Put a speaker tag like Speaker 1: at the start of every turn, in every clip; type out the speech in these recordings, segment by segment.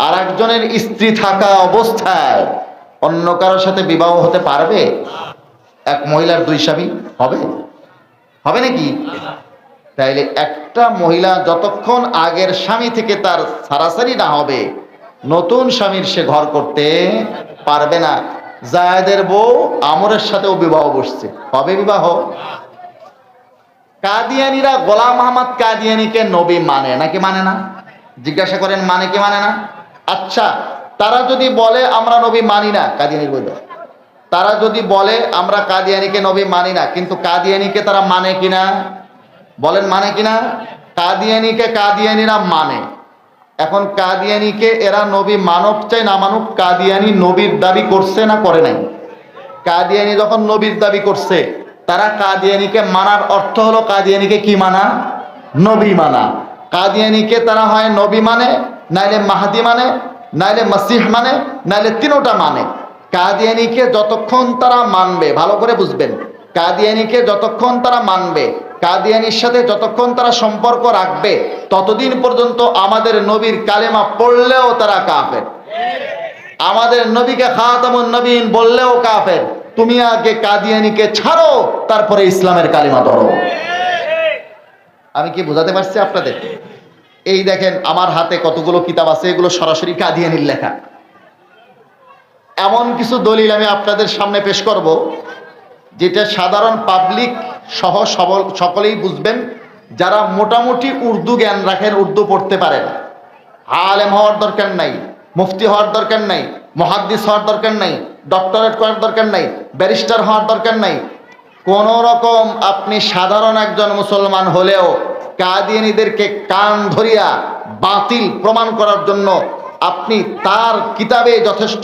Speaker 1: আর একজনের স্ত্রী থাকা অবস্থায় অন্য কারোর সাথে বিবাহ হতে পারবে? এক মহিলার দুই স্বামী হবে? হবে নাকি? তাইলে একটা মহিলা যতক্ষণ আগের স্বামী থেকে তার সারাসারি না হবে, নতুন স্বামীর সে ঘর করতে পারবে না। জায়েদের বউ আমরের সাথেও বিবাহ বসছে, হবে বিবাহ? কাদিয়ানীরা গোলাম আহমদ কাদিয়ানীকে নবী মানে নাকি মানে না? জিজ্ঞাসা করেন মানে কি মানে না? আচ্ছা, তারা যদি বলে আমরা নবী মানি না, কাদিয়ানীর বই দাও। তারা যদি বলে আমরা কাদিয়ানীকে নবী মানি না, কিন্তু কাদিয়ানীকে তারা মানে কিনা? বলেন মানে কিনা? কাদিয়ানীকে কাদিয়ানীরা মানে। এখন কাদিয়ানীকে এরা নবী মানব চাই না মানুক, কাদিয়ানী নবীর দাবি করছে না করে নাই? কাদিয়ানী যখন নবীর দাবি করছে, তারা কাদিয়ানীকে মানার অর্থ হলো কাদিয়ানীকে কি মানা? নবী মানা। কাদিয়ানীকে তারা হয় নবী মানে, নাইলে মাহাদি মানে, নাইলে মাসিহ মানে, নাইলে তিনোটা মানে। কাদিয়ানীকে যতক্ষণ তারা মানবে, ভালো করে বুঝবেন, কাদিয়ানীকে যতক্ষণ তারা মানবে, কাদিয়ানীর সাথে যতক্ষণ তারা সম্পর্ক রাখবে, ততদিন পর্যন্ত আমাদের নবীর কালেমা পড়লেও তারা কাফের। আমাদের নবীকে খাতামুন নবীন বললেও কাফের। তুমি আগে কাদিয়ানীকে ছাড়ো, তারপরে ইসলামের কালিমা ধরো। আমি কি বোঝাতে পারছি আপনাদের? এই দেখেন আমার হাতে কতগুলো কিতাব আছে, এগুলো সরাসরি কাদিয়ানীর লেখা। এমন কিছু দলিল আমি আপনাদের সামনে পেশ করব যেটা সাধারণ পাবলিক সহ সকলেই বুঝবেন, যারা মোটামুটি উর্দু জ্ঞান রাখেন, উর্দু পড়তে পারেন। আলেম হওয়ার দরকার নাই, মুফতি হওয়ার দরকার নাই, মুহাদ্দিস হওয়ার দরকার নাই, ডক্টরেট করার দরকার নাই, ব্যারিস্টার হওয়ার দরকার নাই। কোন রকম আপনি সাধারণ একজন মুসলমান হলেও কাদিয়ানীদেরকে কান ধরিয়া বাতিল প্রমাণ করার জন্য আপনি তার কিতাবে যথেষ্ট,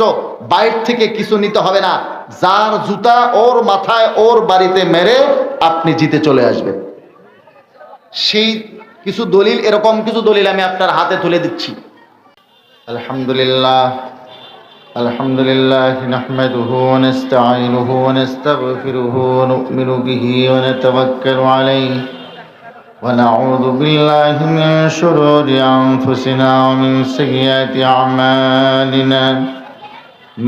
Speaker 1: বাইরে থেকে কিছু নিতে হবে না। যার জুতা ওর মাথায় ওর বাড়িতে মেরে আপনি জিতে চলে আসবেন। সেই কিছু দলিল, এরকম কিছু দলিল আমি আপনার হাতে তুলে দিচ্ছি। আলহামদুলিল্লাহ আলহামদুলিল্লাহ নাহমাদুহু ওয়া নাস্তাঈনুহু ওয়া নাস্তাগফিরুহু ওয়া নু'মিনু বিহি ওয়া নাতাওয়াক্কালু আলাইহি ওয়া নাউযু বিল্লাহি মিন শুরুরি আনফুসিনা ওয়া মিন সাইয়্যাতি আ'মালিনা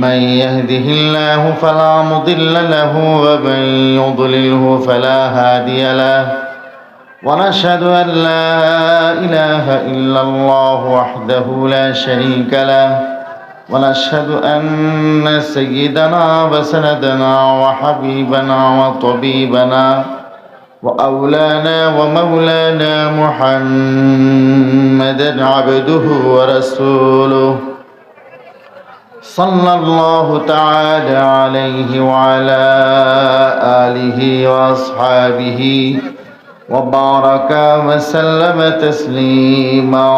Speaker 1: মান ইয়াহদিহিল্লাহু ফালা মুদিল্লা লাহু ওয়া মান ইউদ্লিলহু ফালা হাদিয়া লাহু ونشهد أن لا إله إلا الله وحده لا شريك له ونشهد أن سيدنا وسندنا وحبيبنا وطبيبنا وأولانا ومولانا محمدا عبده ورسوله صلى الله تعالى عليه وعلى آله وأصحابه وبارك وسلم تسليما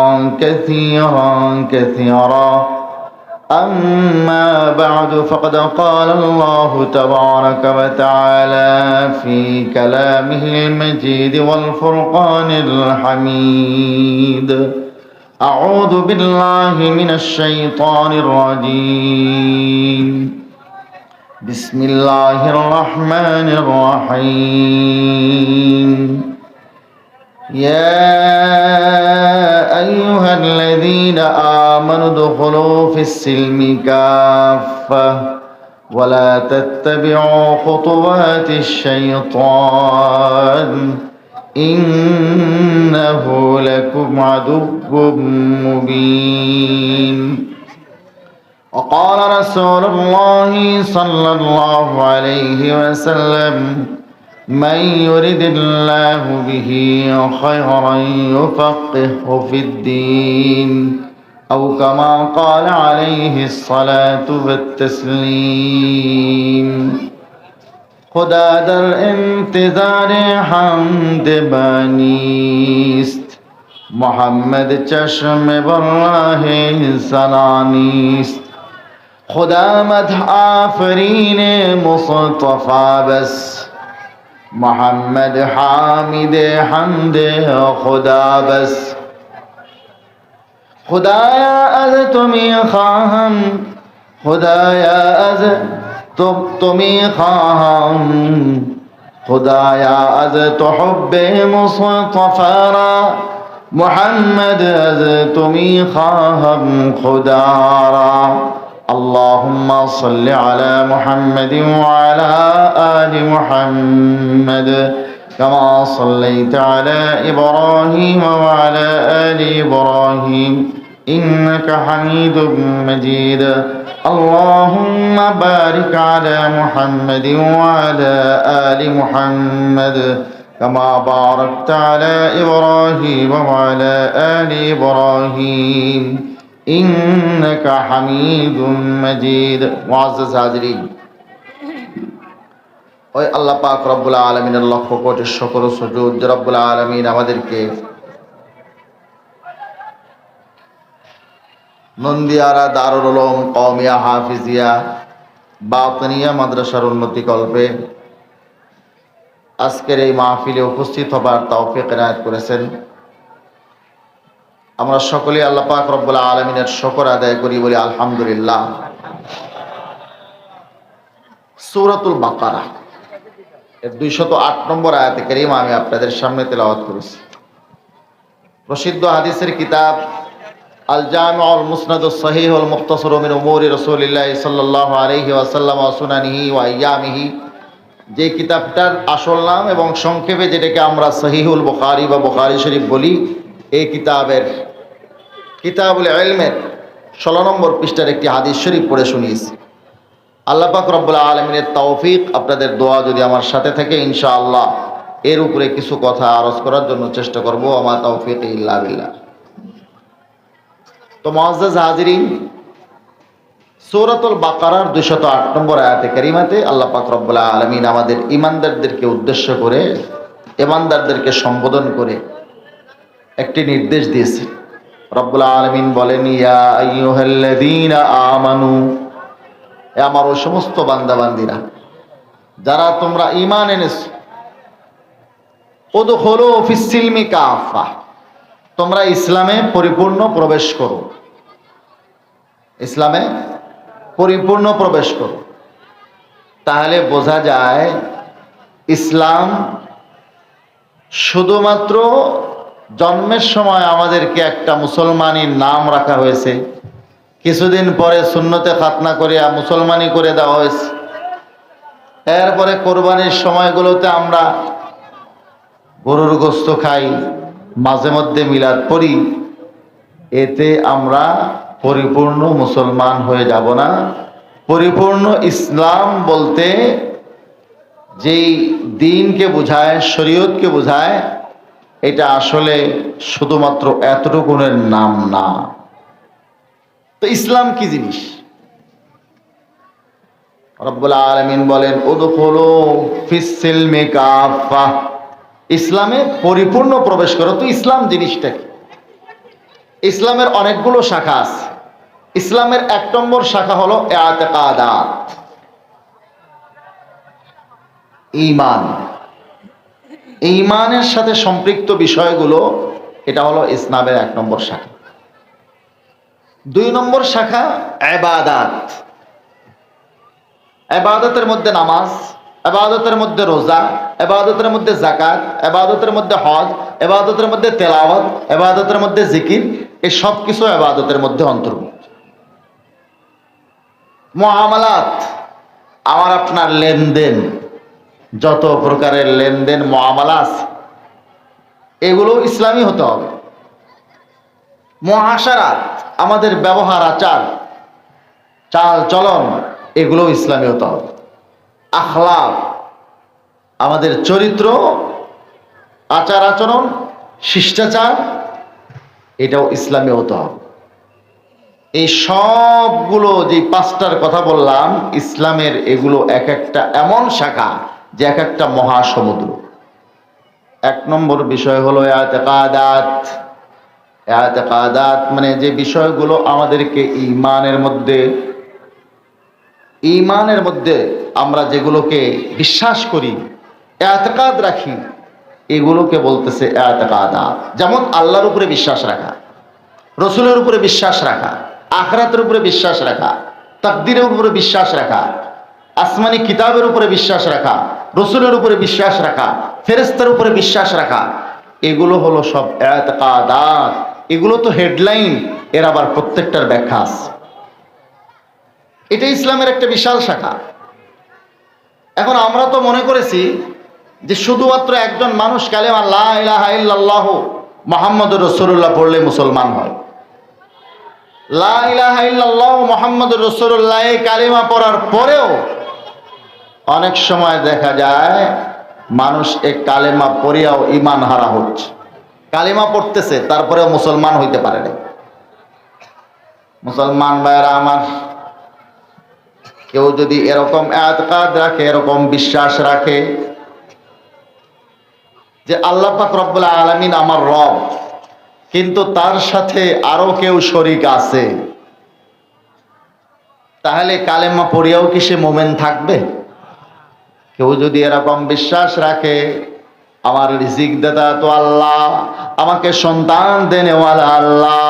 Speaker 1: كثيرا كثيرا أما بعد فقد قال الله تبارك وتعالى في كلامه المجيد والفرقان الحميد أعوذ بالله من الشيطان الرجيم بسم الله الرحمن الرحيم يا أيها الذين آمنوا ادخلوا في السلم كافة ولا تتبعوا خطوات الشيطان إنه لكم عدو مبين وقال رسول الله صلى الله عليه وسلم من يرد الله به خيرا يفقهه في الدين أو كما قال عليه الصلاة والتسليم خدا در انتظار حمد بانیست محمد چشم براه سنانیست خدا مدح آفرین مصطفى بس محمد حامد حمد خدا بس خدایا از تمی خواهم خدایا از تمی خواهم خدایا از تو حب مصطفى را محمد از تمی خواهم خدا را. اللهم صل على محمد وعلى آل محمد كما صليت على إبراهيم وعلى آل إبراهيم إنك حميد مجيد. اللهم بارك على محمد وعلى آل محمد كما باركت على إبراهيم وعلى آل إبراهيم إنك حميد مجيد. معزز হাজিরিন, ওই আল্লাহ পাক রব্বুল আলামিনের লক্ষ কোটি শুকর ও সুজুদ যে রব্বুল আলামিন আমাদেরকে নন্দিয়ারা দারুল উলুম কওমিয়া হাফিজিয়া বাতনিয়া মাদ্রাসার উন্নতি কল্পে আজকের এই মাহফিলে উপস্থিত হবার তৌফিক এনায়েত করেছেন। আমরা সকলেই আল্লাহ পাক রব্বুল আলামিনের শুকর আদায় করি, বলি আলহামদুলিল্লাহ। সূরাতুল বাকারা এর 208 নম্বর আয়াতে কারিমা আমি আপনাদের সামনে তেলাওয়াত করেছি। প্রসিদ্ধ হাদিসের কিতাব আল জামিউল মুসনাদুস সহিহুল মুখতাসার মিন উমুরি রাসূলিল্লাহ সাল্লাল্লাহু আলাইহি ওয়াসাল্লাম ওয়া সুনানিহি ওয়া আইয়ামিহি, যে কিতাবটার আসল নাম এবং সংক্ষেপে যেটাকে আমরা সহিহুল বুখারী বা বুখারী শরীফ বলি, এই কিতাবুল ইলমের 16 নম্বর পৃষ্ঠার একটি হাদিস শরীফ পড়ে শুনিয়েছি। আল্লাহ পাক রব্বুল আলামিনের তৌফিক, আপনাদের দোয়া যদি আমার সাথে থাকে, ইনশাআল্লাহ এর উপরে কিছু কথা আরজ করার জন্য চেষ্টা করব। আমা তৌফিক ইল্লা বিল্লাহ। তো মুআজ্জাজ হাজিরিন, সূরাতুল বাকারার 208 নম্বর আয়াতে কারিমাতে আল্লাহ পাক রব্বুল আলামিন আমাদের ঈমানদারদেরকে উদ্দেশ্য করে, ঈমানদারদেরকে সম্বোধন করে একটি নির্দেশ দিয়েছেন। রব্বুল আলামিন বলেন, ইয়া আইয়ুহাল্লাযীনা আমানু, এ আমার ওই সমস্ত বান্দাবান্দিরা যারা তোমরা ঈমান এনেছো, উদখুলু ফিস সিলমি কাফা, তোমরা ইসলামে পরিপূর্ণ প্রবেশ করো, ইসলামে পরিপূর্ণ প্রবেশ করো। তাহলে বোঝা যায় ইসলাম শুধুমাত্র জন্মের সময় আমাদেরকে একটা মুসলমানের নাম রাখা হয়েছে, কিছুদিন পরে সুন্নতে খাতনা করে মুসলমানি করে দেওয়া হয়েছে, এরপরে কোরবানির সময়গুলোতে আমরা গরুর গোশত খাই, মাঝে মধ্যে মিলাদ পড়ি, এতে আমরা পরিপূর্ণ মুসলমান হয়ে যাব না। পরিপূর্ণ ইসলাম বলতে যেই দ্বীনকে বোঝায়, শরীয়তকে বোঝায়, এটা আসলে শুধুমাত্র এতটুকুনের নাম না। তো ইসলাম কি জিনিস? রব্বুল আলামিন বলেন, উদখুলু ফিস সিলমি কাফা, ইসলামে পরিপূর্ণ প্রবেশ করো। তো ইসলাম জিনিসটা কি? ইসলামের অনেকগুলো শাখা আছে। ইসলামের 1 নম্বর শাখা হলো ইতিকাদাত, ঈমান। ঈমানের সাথে সম্পৃক্ত বিষয়গুলো, এটা হলো ইসলামের 1 নম্বর শাখা। 2 নম্বর শাখা ইবাদাত। ইবাদতের মধ্যে নামাজ, ইবাদতের মধ্যে রোজা, ইবাদতের মধ্যে যাকাত, ইবাদতের মধ্যে হজ, ইবাদতের মধ্যে তেলাওয়াত, ইবাদতের মধ্যে জিকির, এই সব কিছু ইবাদতের মধ্যে অন্তর্ভুক্ত। মুআমালাত, আমার আপনার লেনদেন, যত প্রকারের লেনদেন মুআমালা আছে, এগুলো ইসলামী হতে হবে। মুআশারাত, আমাদের ব্যবহার আচার, চাল চলন, এগুলো ইসলামী হতে হবে। আখলাক, আমাদের চরিত্র, আচার আচরণ, শিষ্টাচার, এটাও ইসলামী হতে হবে। এই সবগুলো যে 5টার কথা বললাম, ইসলামের এগুলো এক একটা এমন শাখা যে এক একটা মহাসমুদ্র। 1 নম্বর বিষয় হলো ইতিকাদাত। ইতিকাদাত মানে যে বিষয়গুলো আমাদেরকে ঈমানের মধ্যে আমরা যেগুলোকে বিশ্বাস করি, ইতিকাদ রাখি, এগুলোকে বলতেছে ইতিকাদাত। যেমন আল্লাহর উপরে বিশ্বাস রাখা, রসুলের উপরে বিশ্বাস রাখা, আখিরাতের উপরে বিশ্বাস রাখা, তাকদীরের উপরে বিশ্বাস রাখা, আসমানি কিতাবের উপরে বিশ্বাস রাখা, রসুলের উপরে বিশ্বাস রাখা, ফেরেশতার উপরে বিশ্বাস রাখা, এগুলো হলো সব ইতিকাদাত, এগুলো তো হেডলাইন, এর আবার প্রত্যেকটার ব্যাখ্যা আছে। এটা ইসলামের একটা বিশাল শাখা। এখন আমরা তো মনে করেছি যে শুধুমাত্র একজন মানুষ কালেমা লা ইলাহা ইল্লাল্লাহু মুহাম্মাদুর রাসূলুল্লাহ পড়লে মুসলমান হয়। লা ইলাহা ইল্লাল্লাহু মুহাম্মাদুর রাসূলুল্লাহ এই কালেমা পড়ার পরেও অনেক সময় দেখা যায় মানুষ এই কালেমা পড়িয়াও ঈমান হারা হচ্ছে। কালেমা পড়তেছে তারপরেও মুসলমান হইতে পারে না। মুসলমান ভাইরা আমার, কেউ যদি এরকম ইতিকাদ রাখে, এরকম বিশ্বাস রাখে যে আল্লাহ পাক রব্বুল আলামিন আমার রব, কিন্তু তার সাথে আরো কেউ শরীক আছে, তাহলে কালেমা পড়িয়াও কি সে মুমিন থাকবে? কেউ যদি এরকম বিশ্বাস রাখে আমার রিজিক দাতা তো আল্লাহ, আমাকে সন্তান দেনেওয়ালা আল্লাহ,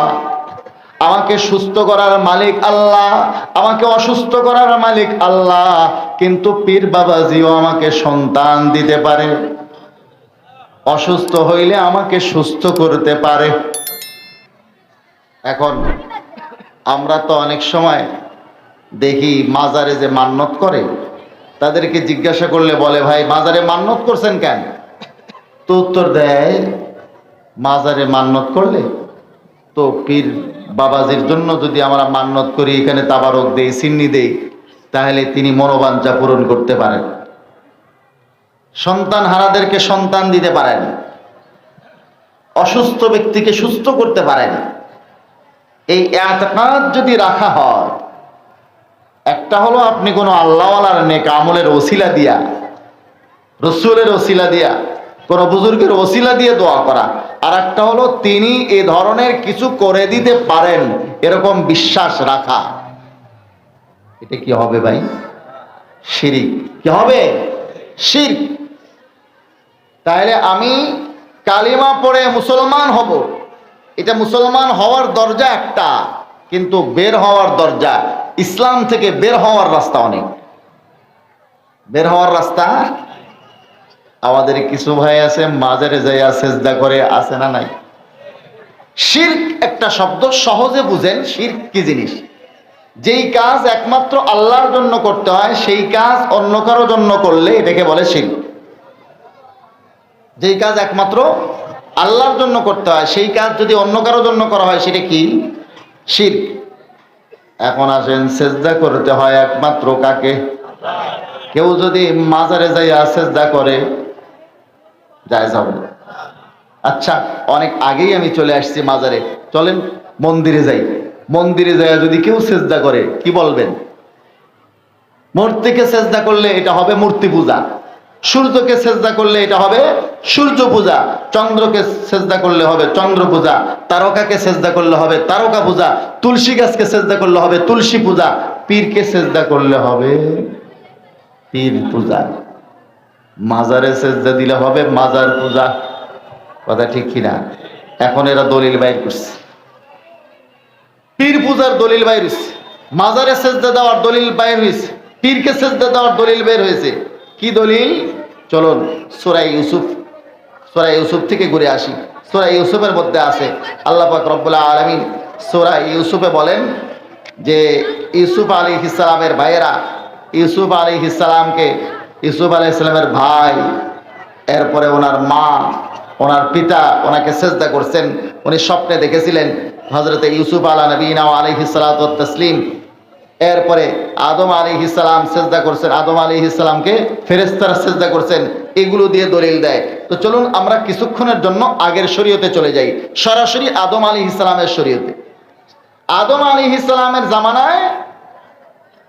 Speaker 1: আমাকে সুস্থ করার মালিক আল্লাহ, আমাকে অসুস্থ করার মালিক আল্লাহ, কিন্তু পীর বাবাজিও আমাকে সন্তান দিতে পারে, অসুস্থ হইলে আমাকে সুস্থ করতে পারে। এখন আমরা তো অনেক সময় দেখি মাজারে যে মান্নত করে, তাদেরকে জিজ্ঞাসা করলে বলে ভাই মাজারে মান্নত করছেন কেন? তো উত্তর দেয় মাজারে মান্নত করলে তো পীর বাবাজির জন্য যদি আমরা মান্নত করি, এখানে তাবারক দেই, সিন্নি দেই, তাহলে তিনি মনোবাঞ্ছা পূরণ করতে পারেন, সন্তান হারাদেরকে সন্তান দিতে পারেন, অসুস্থ ব্যক্তিকে সুস্থ করতে পারেন। এই ইতিকাদ যদি রাখা হয়, একটা হলো আপনি কোনো আল্লাহওয়ালার নেক আমলের ওসিলা দিয়া, রসুলের ওসিলা দিয়া, কোন বুজুর্গের ওসিলা দিয়ে দোয়া করা, আর একটা হলো তিনি এ ধরনের কিছু করে দিতে পারেন এরকম বিশ্বাস রাখা। এটা কি হবে ভাই? শিরক। কি হবে? শিরক। তাহলে আমি কালিমা পড়ে মুসলমান হব, এটা মুসলমান হওয়ার দরজা একটা, কিন্তু বের হওয়ার দরজা, ইসলাম থেকে বের হওয়ার রাস্তা অনেক। বের হওয়ার রাস্তা আমাদের কিছু ভাই আছে মাজারে যাইয়া সেজদা করে, আছে না নাই? শিরক একটা শব্দ সহজে বুঝেন, শিরক কি জিনিস? যেই কাজ একমাত্র আল্লাহর জন্য করতে হয় সেই কাজ অন্য কারো জন্য করলে এটাকে বলে শিরক। যেই কাজ একমাত্র আল্লাহর জন্য করতে হয় সেই কাজ যদি অন্য কারো জন্য করা হয় সেটা কি? শিরক। এখন আসেন, সেজদা করতে হয় একমাত্র কাকে? কেউ যদি মাজারে যাইয়া সেজদা করে জায়েজ হবে? আচ্ছা, অনেক আগেই আমি চলে আসছি মাজারে, চলেন মন্দিরে যাই। মন্দিরে যাইয়া যদি কেউ সেজদা করে কি বলবেন? মূর্তিকে সেজদা করলে এটা হবে মূর্তি পূজা, সূর্যকে সেজদা করলে এটা হবে সূর্য পূজা, চন্দ্রকে সেজদা করলে হবে চন্দ্র পূজা, তারকাকে সেজদা করলে হবে তারকা পূজা, তুলসী গাছকে সেজদা করলে হবে তুলসী পূজা, পীরকে সেজদা করলে হবে পীর পূজা, মাজারে সেজদা দিলে হবে মাজার পূজা। কথা ঠিক কিনা? এখন এরা দলিল বাইর করছে, পীর পূজার দলিল বাইর হয়েছে, মাজারে সেজদা দেওয়ার দলিল বাইর হয়েছে, পীরকে সেজদা দেওয়ার দলিল বের হয়েছে। কি দলিল? চলুন সূরা ইউসুফ, সূরা ইউসুফ থেকে ঘুরে আসি। সূরা ইউসুফের মধ্যে আছে আল্লাহ পাক রব্বুল আলামিন সূরা ইউসুফে বলেন যে ইউসুফ আলাইহিস সালামের ভাইয়েরা ইউসুফ আলাইহিস সালামকে, ইউসুফ আলাইহিস সালামের ভাই, এরপরে ওনার মা, ওনার পিতা ওনাকে সেজদা করছেন। উনি স্বপ্নে দেখেছিলেন হযরতে ইউসুফ আলা নবীনা ওয়া আলাইহিস সালাতু ওয়াত তাসলিম। এরপরে আদম আলাইহিস সালাম সেজদা করছেন, আদম আলাইহিস সালামকে ফেরেশতারা সেজদা করছেন, এগুলো দিয়ে দলিল দেয়। তো চলুন আমরা কিছুক্ষণের জন্য আগের শরীয়তে চলে যাই, সরাসরি আদম আলাইহিস সালামের শরীয়তে। আদম আলাইহিস সালামের জামানায়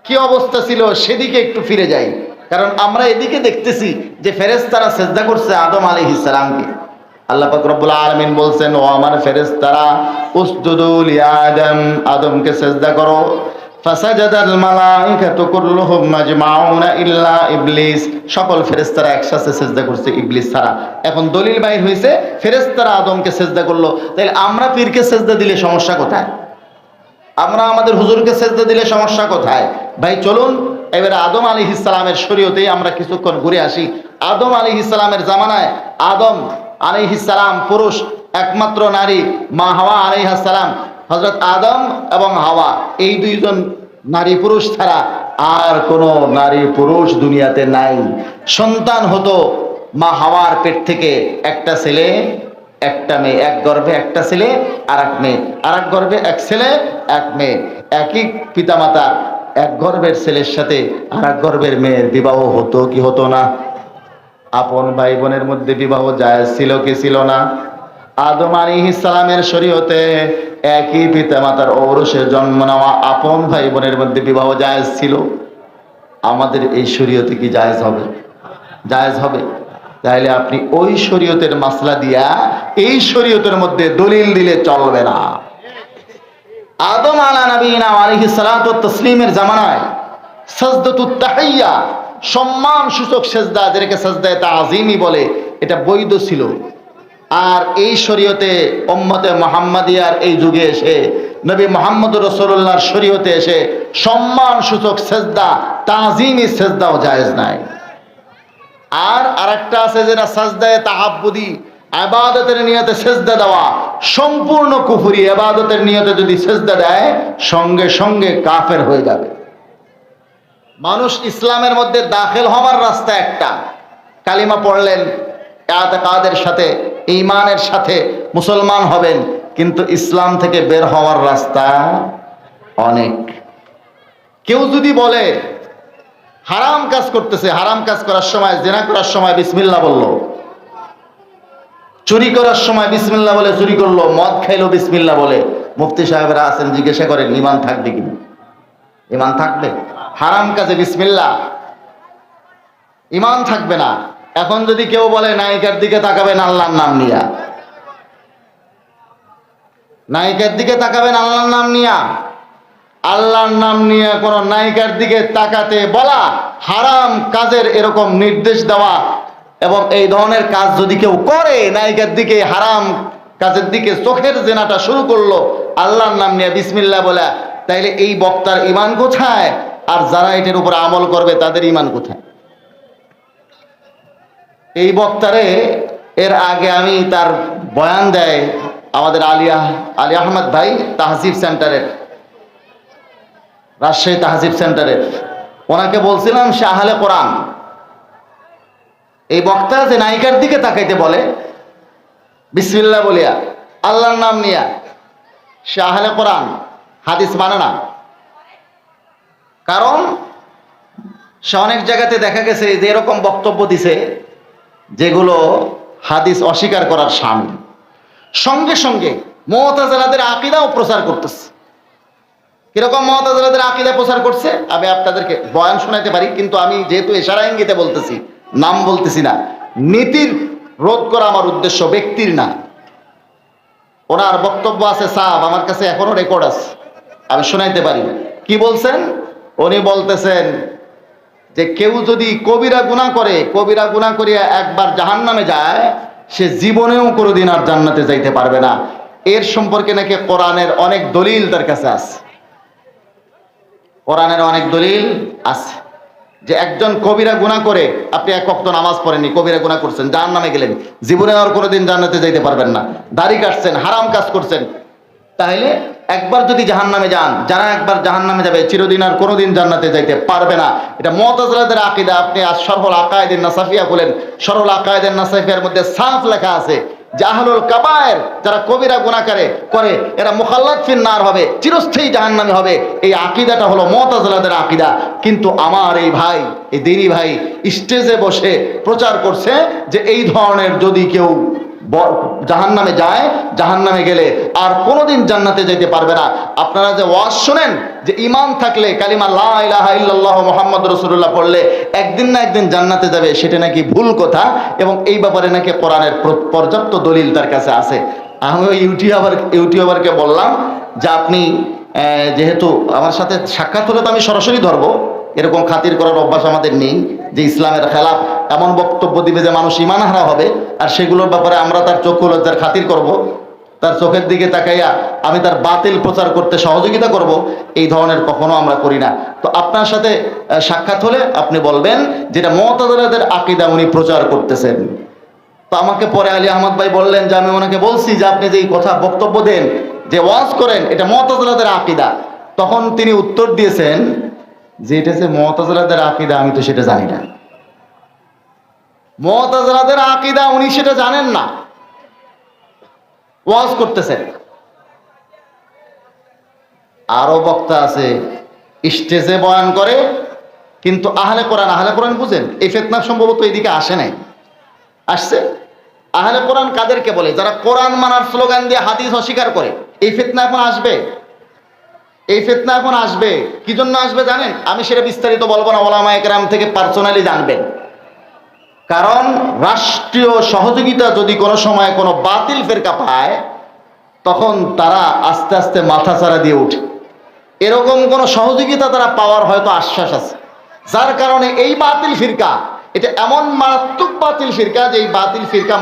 Speaker 1: কি অবস্থা ছিল সেদিকে একটু ফিরে যাই, কারণ আমরা এদিকে দেখতেছি যে ফেরেশতারা সেজদা করছে আদম আলাইহিস সালামকে। আল্লাহ পাক রব্বুল আলামিন বলছেন, ও আমার ফেরেশতারা উসজুদু লিআদম, আদমকে সেজদা করো। ফাসাজাদাল মালাইকাতু কুল্লুহুম মাজমাউনা ইল্লা ইবলিস, সকল ফেরেশতারা একসাথে সেজদা করছে ইবলিস ছাড়া। এখন দলিল বাইর হয়েছে ফেরেশতারা আদমকে সেজদা করলো, তাহলে আমরা পীরকে সেজদা দিলে সমস্যা কোথায়? আমরা আমাদের হুজুরকে সেজদা দিলে সমস্যা কোথায়? ভাই চলুন এবারে আদম আলাইহিস সালামের শরীয়তেই আমরা কিছুক্ষণ ঘুরে আসি। আদম আলাইহিস সালামের জামানায় আদম আলাইহিস সালাম পুরুষ, একমাত্র নারী মা হাওয়া আলাইহিস সালাম, হযরত আদম এবং হাওয়া, এই দুইজন নারী পুরুষ ছাড়া আর কোনো নারী পুরুষ দুনিয়াতে নাই। সন্তান হতো মা হাওয়ার পেট থেকে, একটা ছেলে একটা মেয়ে, এক গর্ভে একটা ছেলে আর এক মেয়ে, আর এক গর্ভে এক ছেলে এক মেয়ে। একই পিতামাতার এক গর্ভের ছেলের সাথে আর এক গর্ভের মেয়ের বিবাহ হতো কি হতো না? আপন ভাই বোনের মধ্যে বিবাহ জায়েজ ছিল কি ছিল না? আদম আলাইহিস সালামের শরীয়তে একই পিতামাতার ঔরসে জন্ম নেওয়া আপন ভাই বোনের মধ্যে বিবাহ জায়েজ ছিল। আমাদের এই শরীয়তে কি জায়েজ হবে? জায়েজ হবে? তাহলে আপনি ওই শরীয়তের মাসলা দিয়া এই শরীয়তের মধ্যে দলিল দিলে চলবে না। আদম আলা নবীনা আলাইহিস সালাতু ওয়াত তাসলিমের জামানায় সাজদাতুত তাহিয়্যা, সম্মান সূচক সেজদা, যেটাকে সাজদায়ে তাযীমি বলে, এটা বৈধ ছিল। আর এই শরীয়তে উম্মতে মুহাম্মাদিয়ার এই যুগে এসে নবী মুহাম্মদুর রাসূলুল্লাহর শরীয়তে এসে সম্মান সূচক সেজদা, তাযীমি সেজদাও জায়েজ নাই। আর আরেকটা আছে যেটা সাজদায়ে তাহাব্বুদি, ইবাদতের নিয়তে সেজদা দেওয়া, সম্পূর্ণ কুফরি। ইবাদতের নিয়তে যদি সেজদা দেয় সঙ্গে সঙ্গে কাফের হয়ে যাবে। মানুষ ইসলামের মধ্যে দাখিল হওয়ার রাস্তা একটা, কালিমা পড়লেন, ইতিকাদের সাথে ঈমানের সাথে মুসলমান হবেন, কিন্তু ইসলাম থেকে বের হওয়ার রাস্তা অনেক। কেউ যদি বলে হারাম কাজ করতেছে, হারাম কাজ করার সময়, জিনা করার সময় বিসমিল্লাহ বলল, চুরি করার সময় বিসমিল্লাহ বলে চুরি করলো, মদ খাইলো বিসমিল্লাহ বলে, মুফতি সাহেবরা আছেন, জিজ্ঞাসা করেন ঈমান থাকবে কিনা? ঈমান থাকবে? হারাম কাজে বিসমিল্লাহ, ঈমান থাকবে না। এখন যদি কেউ বলে নায়িকার দিকে তাকাবেন আল্লাহর নাম নিয়া, নায়িকার দিকে তাকাবেন আল্লাহর নাম নিয়া, আল্লাহর নাম নিয়ে কোন নায়িকার দিকে তাকাতে বলা হারাম কাজের এরকম নির্দেশ দেওয়া, এবং এই ধরনের কাজ যদি কেউ করে, নায়িকার দিকে, হারাম কাজের দিকে চোখের জেনাটা শুরু করলো আল্লাহর নাম নিয়ে বিসমিল্লাহ বলে, তাইলে এই বক্তার ঈমান কোথায়? আর যারা এটার উপর আমল করবে তাদের ঈমান কোথায়? এই বক্তারে এর আগে আমি তার বয়ান দেয় আমাদের আলী আহমদ ভাই তাহজিব সেন্টারের, রাজশাহী তাহজিব সেন্টারের, ওনাকে বলছিলাম সে আহলে কোরআন। এই বক্তা যে নায়িকার দিকে তাকাইতে বলে বিসমিল্লাহ বলিয়া আল্লাহর নাম নিয়া, সে আহলে কোরআন, হাদিস মানে না। কারণ সে অনেক জায়গাতে দেখা গেছে যে এরকম বক্তব্য দিছে যেগুলো হাদিস অস্বীকার করার শামিল। সঙ্গে সঙ্গে মুতাজিলাদের আকীদাও প্রচার করতেছে। কিরকম মুতাজিলাদের আকীদা প্রচার করছে আমি আপনাদেরকে বয়ান শোনাইতে পারি, কিন্তু আমি যেহেতু ইশারা ইঙ্গিতে বলতেছি, নাম বলতেছি না। নীতির রোধ করা আমার উদ্দেশ্য, ব্যক্তির না। ওনার বক্তব্য আছে সাহেব, আমার কাছে এখনো রেকর্ড আছে, আমি শোনাইতে পারি। কি বলছেন? উনি বলতেছেন যে কেউ যদি কবিরা গুনাহ করে, কবিরা গুনাহ করিয়া একবার জাহান্নামে যায়, সে জীবনেও কোনোদিন আর জান্নাতে যাইতে পারবে না। এর সম্পর্কে নাকি কোরআনের অনেক দলিল তার কাছে আছে, কোরআনের অনেক দলিল আছে যে একজন কবিরা গুনাহ করে, আপনি এক ওয়াক্ত নামাজ পড়েননি, কবিরা গুনাহ করছেন, জাহান্নামে গেলেন, জীবনে আর কোনোদিন জান্নাতে যাইতে পারবেন না। দাড়ি কাটছেন, হারাম কাজ করছেন, তাহলে একবার যদি জাহান্নামে যান, যারা একবার জাহান্নামে যাবে চিরদিন আর কোনোদিন জান্নাতে যাইতে পারবে না। এটা মুতাজিলাদের আকীদা। আপনি আজ শরহুল আকায়েদিন নাসাফিয়া বলেন, শরহুল আকায়েদিন নাসাফিয়ার মধ্যে সাফ লেখা আছে যে আহলুল কাবায়ের, যারা কবিরা গুনাহ করে এরা মুখাল্লাদ ফিন নার হবে, চিরস্থায়ী জাহান্নামী হবে। এই আকীদাটা হলো মুতাজিলাদের আকীদা। কিন্তু আমার এই ভাই, এই দিনী ভাই স্টেজে বসে প্রচার করছে যে এই ধরনের যদি কেউ জাহান্নামে যায়, জাহান্নামে গেলে আর কোনোদিন জান্নাতে যেতে পারবে না। আপনারা যে ওয়াজ শুনেন যে ঈমান থাকলে, কালিমা লা ইলাহা ইল্লাল্লাহ মুহাম্মাদুর রাসূলুল্লাহ পড়লে একদিন না একদিন জান্নাতে যাবে, সেটা নাকি ভুল কথা, এবং এই ব্যাপারে নাকি কোরআনের পর্যাপ্ত দলিল তার কাছে আছে। আমি ওই ইউটিউবারকে বললাম যে আপনি যেহেতু আমার সাথে সাক্ষাৎ হলে তো আমি সরাসরি ধরবো, এরকম খাতির করার অভ্যাস আমাদের নেই যে ইসলামের খেলাফ এমন বক্তব্য দিবে যে মানুষ ঈমান হারা হবে, আর সেগুলোর ব্যাপারে আমরা তার চক্ষু লজ্জার খাতির করব, তার চোখের দিকে তাকাইয়া আমি তার বাতিল প্রচার করতে সহযোগিতা করব, এই ধরনের কখনো আমরা করি না। তো আপনার সাথে সাক্ষাৎ হলে আপনি বলবেন যেটা মুতাজিলাদের আকীদা উনি প্রচার করতেছেন, তো আমাকে পরে আলী আহমদ ভাই বললেন যে আমি ওনাকে বলছি যে আপনি যে এই কথা বক্তব্য দেন, যে ওয়াজ করেন, এটা মুতাজিলাদের আকীদা। তখন তিনি উত্তর দিয়েছেন যে এটা যে মুতাজিলাদের আকীদা আমি তো সেটা জানি না। মুতাজিলাদের আকীদা উনি সেটা জানেন না, ওয়াজ করতেছেন। আরো বক্তা আছে স্টেজে বয়ান করে, কিন্তু আহলে কোরআন বুঝেন, এই ফিতনা সম্ভবত এইদিকে আসে নাই, আসছে। আহলে কোরআন কাদেরকে বলে? যারা কোরআন মানার স্লোগান দিয়ে হাদিস অস্বীকার করে। এই ফিতনা এখন আসবে, এই ফিতনা এখন আসবে। কি জন্য আসবে জানেন? আমি সেটা বিস্তারিত বলবো না, ওলামায়ে কেরাম থেকে পার্সোনালি জানবেন। কারণ রাষ্ট্রীয় সহযোগিতা যদি কোনো সময় কোনো বাতিল ফিরকা পায়, তখন তারা আস্তে আস্তে মাথাচাড়া দিয়ে উঠে। এরকম কোনো সহযোগিতা তারা পাওয়ার হয়তো আশ্বাস আছে, যার কারণে এই বাতিল ফিরকা, এটা এমন মারাত্মক বাতিল ফিরকা যে এই বাতিল ফিরকা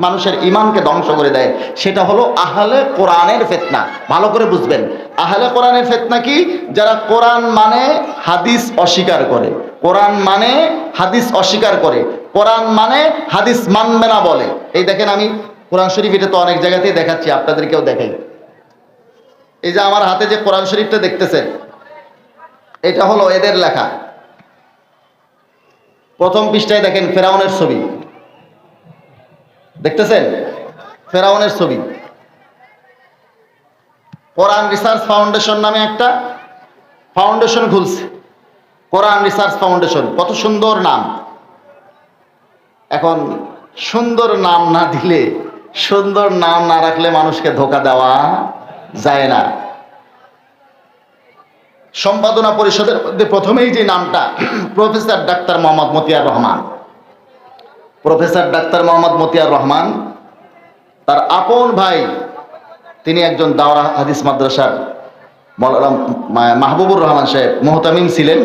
Speaker 1: মানুষের ঈমানকে ধ্বংস করে দেয়। সেটা হলো আহলে কোরআনের ফিতনা। ভালো করে বুঝবেন, আহলে কোরআনের ফিতনা কি? যারা কোরআন মানে হাদিস অস্বীকার করে, কোরআন মানে হাদিস অস্বীকার করে, কোরআন মানে হাদিস মানবে না বলে। এই দেখেন, আমি কোরআন শরীফ এটা তো অনেক জায়গাতেই দেখাচ্ছি, আপনাদেরকেও দেখাই। এই যে আমার হাতে যে কোরআন শরীফটা দেখতেছেন, এটা হলো এদের লেখা। প্রথম পৃষ্ঠায় দেখেন ফেরাউনের ছবি, দেখতেছেন? ফেরাউনের ছবি। কোরআন রিসার্চ ফাউন্ডেশন নামে একটা ফাউন্ডেশন খুলছে, কোরআন রিসার্চ ফাউন্ডেশন। কত সুন্দর নাম! এখন সুন্দর নাম না দিলে, সুন্দর নাম না রাখলে মানুষকে ধোঁকা দেওয়া যায় না। সম্পাদনা পরিষদের মধ্যে প্রথমেই যে নামটা, professor doctor Mohammad Motiar Rahman. Professor doctor Mohammad Motiar Rahman, তার আপন ভাই, তিনি একজন দাওরা হাদিস মাদ্রাসার মৌলানা মাহবুবুর রহমান সাহেব মুহতামিম ছিলেন